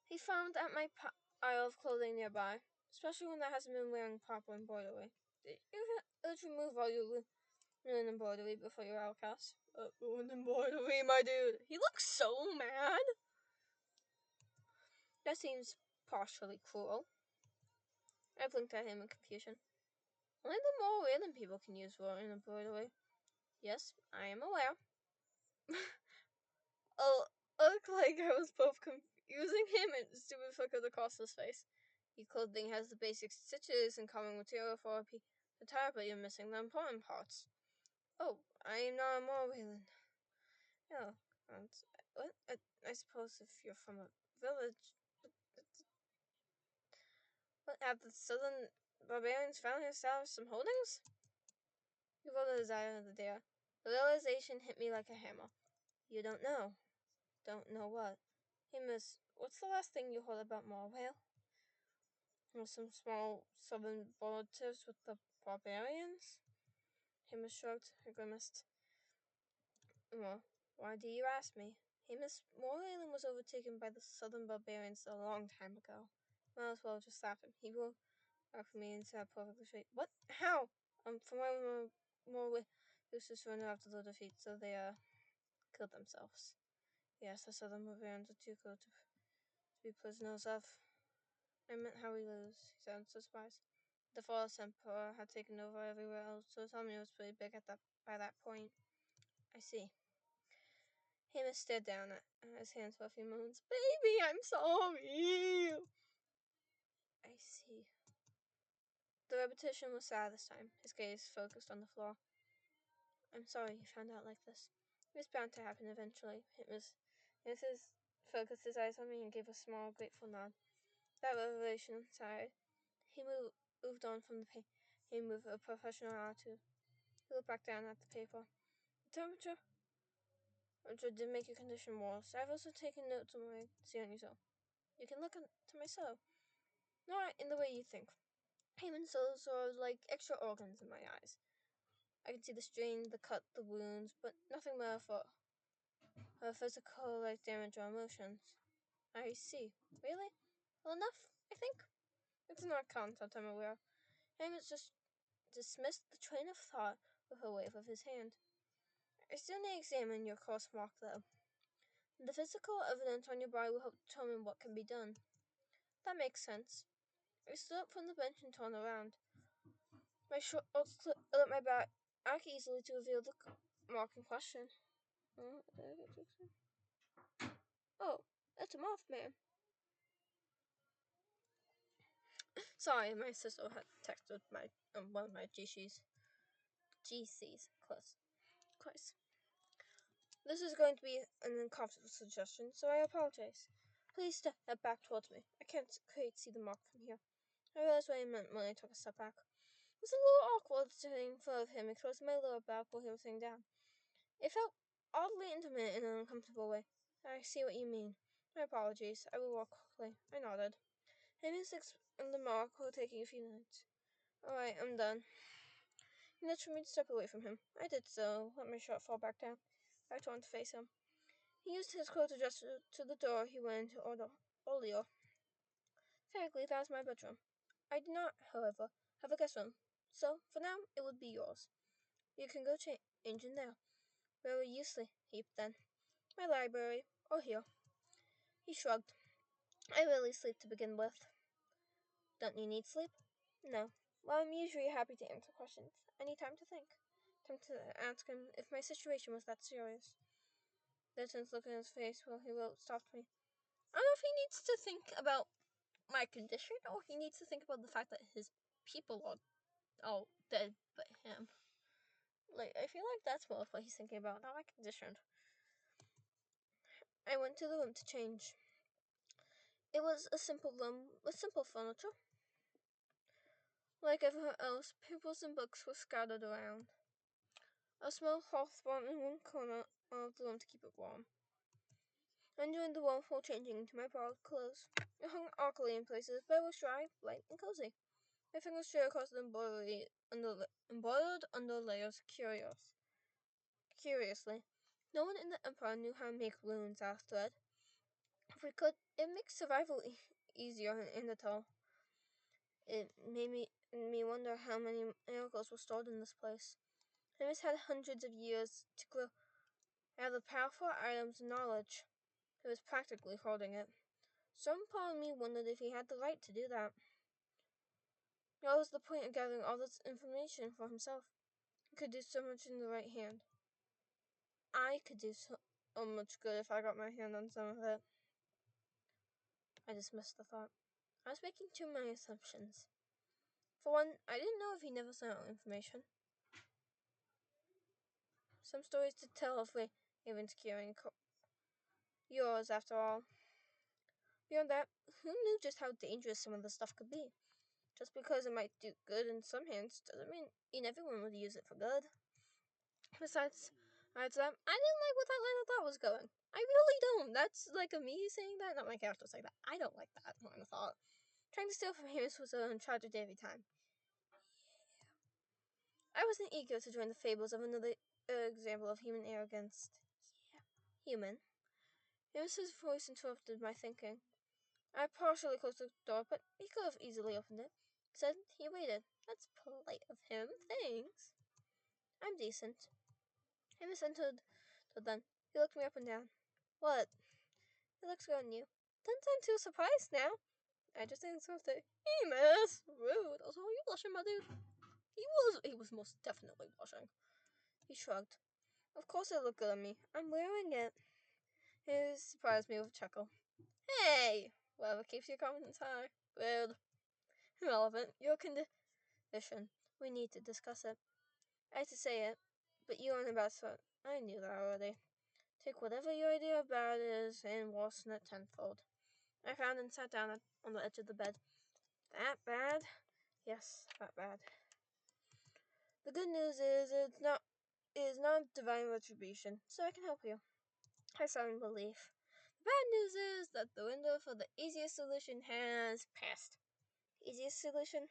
He frowned at my pile of clothing nearby, especially one that hasn't been wearing proper embroidery. Did you remove all your ruined embroidery before your outcast? Ruined embroidery, my dude. He looks so mad. That seems partially cruel. I blinked at him in confusion. Only the more random people can use ruined embroidery. Yes, I am aware. Looked like I was both confusing him and stupid flickered across his face. Your clothing has the basic stitches and common material for a piece of attire, but you're missing the important parts. Oh, I am not a Morwayland. Oh, what? I suppose if you're from a village. What, have the southern barbarians finally established some holdings? He rolled his eye under the air. The realization hit me like a hammer. You don't know. Don't know what? Hey, miss, what's the last thing you heard about Morwale? Some small southern relatives with the barbarians? Hamish shrugged. He grimaced. Well, why do you ask me? Hamish, Morwale was overtaken by the southern barbarians a long time ago. Might as well just slap him. He will for me and sat perfectly straight. What? How? From what I remember, Lucius surrendered after the defeat, so they killed themselves. Yes, the southern barbarians are too good to be prisoners of. I meant how we lose, he said, surprised. The false emperor had taken over everywhere else, so his army was pretty big by that point. I see. Hamish stared down at his hands for a few moments. Baby, I'm sorry. I see. The repetition was sad this time. His gaze focused on the floor. I'm sorry you found out like this. It was bound to happen eventually. Mrs. focused his eyes on me and gave a small, grateful nod. That revelation sighed. He moved on from the paper. He moved a professional attitude. He looked back down at the paper. The temperature did make your condition worse. I've also taken notes on my Sionis. You can look to my soul. Not in the way you think. Human souls are like extra organs in my eyes. I can see the strain, the cut, the wounds, but nothing more for physical like damage or emotions. I see. Really? Well enough, I think. It's not content, I'm aware. Amos just dismissed the train of thought with a wave of his hand. I still need to examine your course mark, though. The physical evidence on your body will help determine what can be done. That makes sense. I stood up from the bench and turned around. My shorts at my back easily to reveal the mark in question. Oh, that's a Mothman. Sorry, my sister had texted my one of my GCs. Close. This is going to be an uncomfortable suggestion, so I apologize. Please step back towards me. I can't quite see the mark from here. I realized what I meant when I took a step back. It was a little awkward sitting in front of him and closing my lower back while he was sitting down. It felt oddly intimate in an uncomfortable way. I see what you mean. My apologies. I will walk quickly. I nodded. I missed the mark while taking a few minutes. Alright, I'm done. He nudged for me to step away from him. I did so, let my shirt fall back down. I turned to face him. He used his clothes to gesture to the door he went into earlier. Technically, that was my bedroom. I did not, however, have a guest room, so for now it would be yours. You can go change in there. Where will you sleep then? My library, or here. He shrugged. I rarely sleep to begin with. Don't you need sleep? No. Well, I'm usually happy to answer questions. I need time to think. Time to ask him if my situation was that serious. The intense look in his face while he wrote stopped me. I don't know if he needs to think about my condition or he needs to think about the fact that his people are all dead but him. Like, I feel like that's more of what he's thinking about, not my condition. I went to the room to change. It was a simple room with simple furniture. Like everywhere else, papers and books were scattered around. A small hearth burned in one corner of the room to keep it warm. I enjoyed the warmth while changing into my borrowed clothes. It hung awkwardly in places, but it was dry, light, and cozy. My fingers strayed across the embroidered underlayers curiously. No one in the Empire knew how to make runes out of thread. If we could, it makes survival easier in the tunnel. It made me wonder how many miracles were stored in this place. Humans had hundreds of years to grow out of powerful items and knowledge. He was practically hoarding it. Some part of me wondered if he had the right to do that. What was the point of gathering all this information for himself? He could do so much in the right hand. I could do so much good if I got my hand on some of it. I dismissed the thought. I was making too many assumptions. For one, I didn't know if he never sent out information. Some stories to tell if we even securing yours, after all. Beyond that, who knew just how dangerous some of the stuff could be? Just because it might do good in some hands doesn't mean everyone would use it for good. Besides that, I didn't like where that line of thought was going. I really don't. That's like a me saying that, not my character saying that. I don't like that line of thought. Trying to steal from him was a tragedy every time. I wasn't eager to join the fables of another example of human arrogance. Human. His voice interrupted my thinking. I partially closed the door, but he could have easily opened it. Said he waited. That's polite of him. Thanks. I'm decent. He misunderstood. So then he looked me up and down. What? He looks good on you. Don't sound too surprised now. I just didn't sort of say, hey miss, rude. Also, are you blushing, my dude? He was most definitely blushing. He shrugged. Of course it looked good on me. I'm wearing it. He surprised me with a chuckle. Hey! Whatever keeps your confidence high. Rude. Irrelevant. Your condition. We need to discuss it. I hate to say it, but you aren't about to. I knew that already. Take whatever your idea of bad is and worsen it tenfold. I found and sat down on the edge of the bed. That bad? Yes, that bad. The good news is it is not divine retribution, so I can help you. I sighed in relief. The bad news is that the window for the easiest solution has passed. Easiest solution?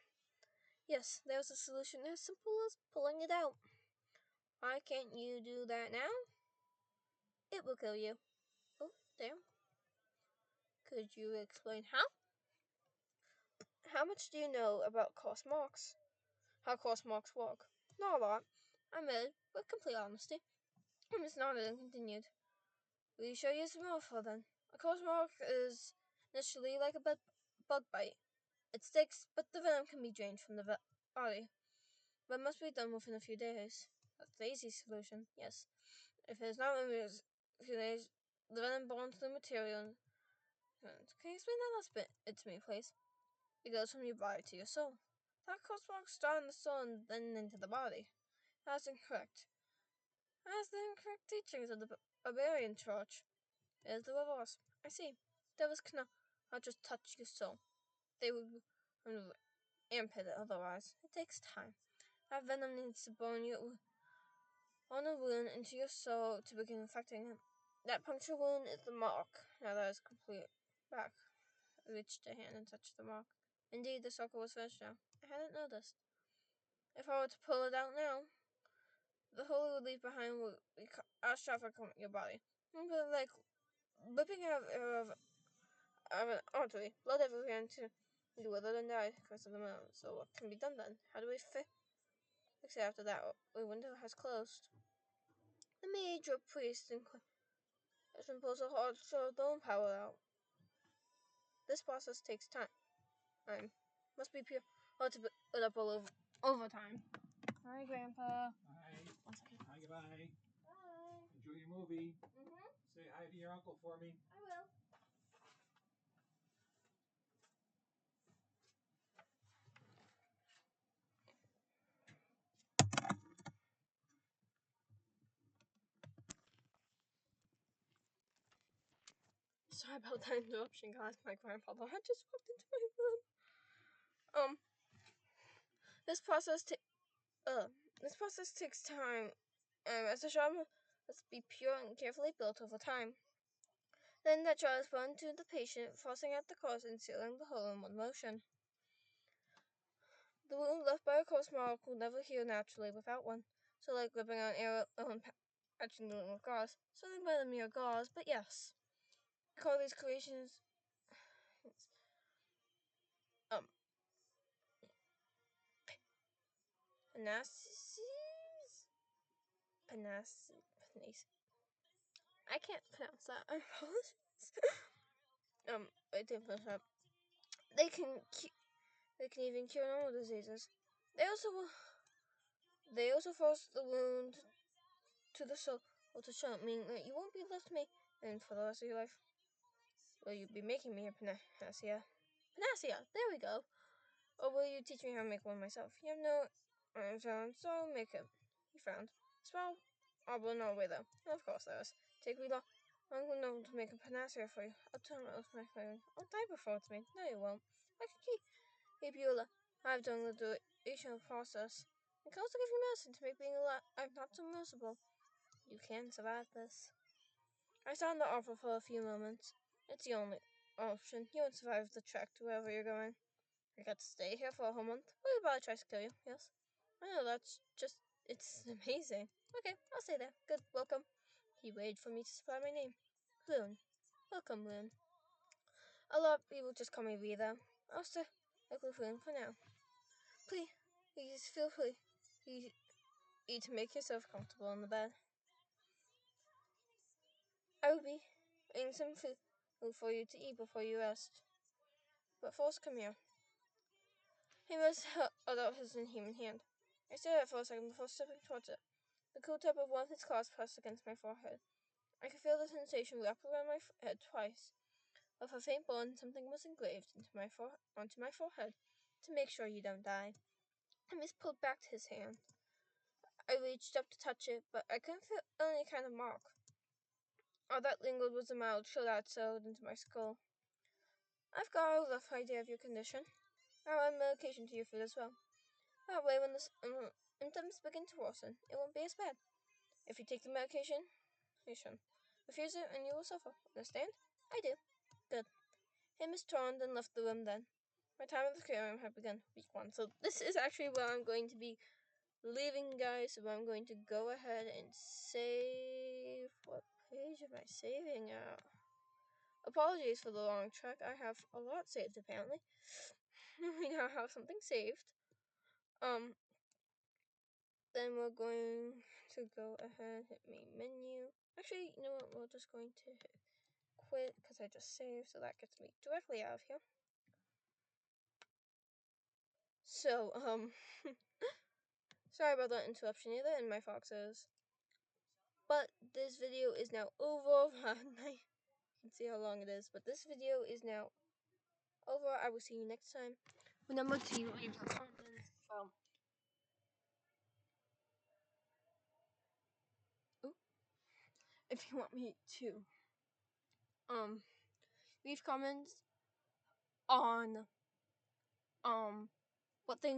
Yes, there's a solution as simple as pulling it out. Why can't you do that now? It will kill you. Oh, damn. Could you explain how? How much do you know about course marks? How course marks work? Not a lot. I admitted, with complete honesty. Miss nodded and continued. Will you show you some more for then? A course mark is initially like a bug bite. It sticks, but the venom can be drained from the body. But it must be done within a few days. That's the easy solution, yes. If it is not removed in a few days, the venom bonds to the material. Can you explain that last bit to me, please? It goes from your body to your soul. That crosswalk starts in the soul and then into the body. That's incorrect. That's the incorrect teachings of the Barbarian Church. It is the reverse. I see. Devils cannot just touch your soul. They would amputate it otherwise. It takes time. That venom needs to burn you on a wound into your soul to begin infecting it. That puncture wound is the mark. Now that is complete. Back. I reached a hand and touched the mark. Indeed, the circle was finished now. I hadn't noticed. If I were to pull it out now, the hole it would leave behind would be catastrophic on your body. But like whipping out of an artery, blood everywhere into you wither and die because of the moment. So what can be done then? How do we fix it after that? The window has closed. The major priest has been pulled so hard so the own power out. This process takes time. Must be pure hard to put up all over time. Hi, Grandpa. Hi. Hi, goodbye. Bye. Enjoy your movie. Say hi to your uncle for me. I will. Sorry about that interruption, guys. My grandfather had just walked into my room. This process takes time. As a shard must be pure and carefully built over time. Then that jar is put into the patient, forcing out the corpse and sealing the hole in one motion. The wound left by a corpse mark will never heal naturally without one. So like ripping out an arrow and patching the wound with gauze. Something by the mere gauze, but yes. I call these creations Panaces? I can't pronounce that. I apologize. I didn't finish up. They can even cure normal diseases. They also force the wound to the soul to show, meaning that you won't be left me in for the rest of your life. Will you be making me a panacea? Panacea! There we go. Or will you teach me how to make one myself? You have no iron, so I'll make it. He frowned. Small arbor in Norway, though. Of course there is. Take me long. I'm going to make a panacea for you. I'll turn it with my phone. I'll die before it's made. No, you won't. I can keep you alive. I've done the duration process. I can also give you medicine to make being alive not so miserable. You can survive this. I sat on the offer for a few moments. It's the only option. You won't survive the trek to wherever you're going. I got to stay here for a whole month. Well, your body tries to kill you, yes. I know, it's amazing. Okay, I'll stay there. Good, welcome. He waited for me to supply my name. Loon. Welcome, Loon. A lot of people just call me V, though. I'll stay with Loon for now. Please feel free to make yourself comfortable in the bed. I will be eating some food for you to eat before you rest. But first, come here. He must held out his inhuman hand. I stared at it for a second before stepping towards it. The cool tip of one of his claws pressed against my forehead. I could feel the sensation wrap around my head twice. With a faint bond, something was engraved onto my forehead to make sure you don't die. I pulled back his hand. I reached up to touch it, but I couldn't feel any kind of mark. All that lingered was a mild chill that settled into my skull. I've got a rough idea of your condition. I'll add medication to your food as well. That way, when the symptoms begin to worsen, it won't be as bad. If you take the medication, refuse it and you will suffer. Understand? I do. Good. Him turned and left the room then. My time at the Sacraium had begun, week 1. So this is actually where I'm going to be leaving, guys. So I'm going to go ahead and save. What page am I saving at? Apologies for the long trek. I have a lot saved apparently. We now have something saved. Then we're going to go ahead, hit main menu. Actually, you know what? We're just going to hit quit because I just saved, so that gets me directly out of here. So, sorry about that interruption either, and my foxes. But this video is now over. You can see how long it is, but this video is now Over. I will see you next time. Remember to leave your comments from. Ooh, if you want me to leave comments on what things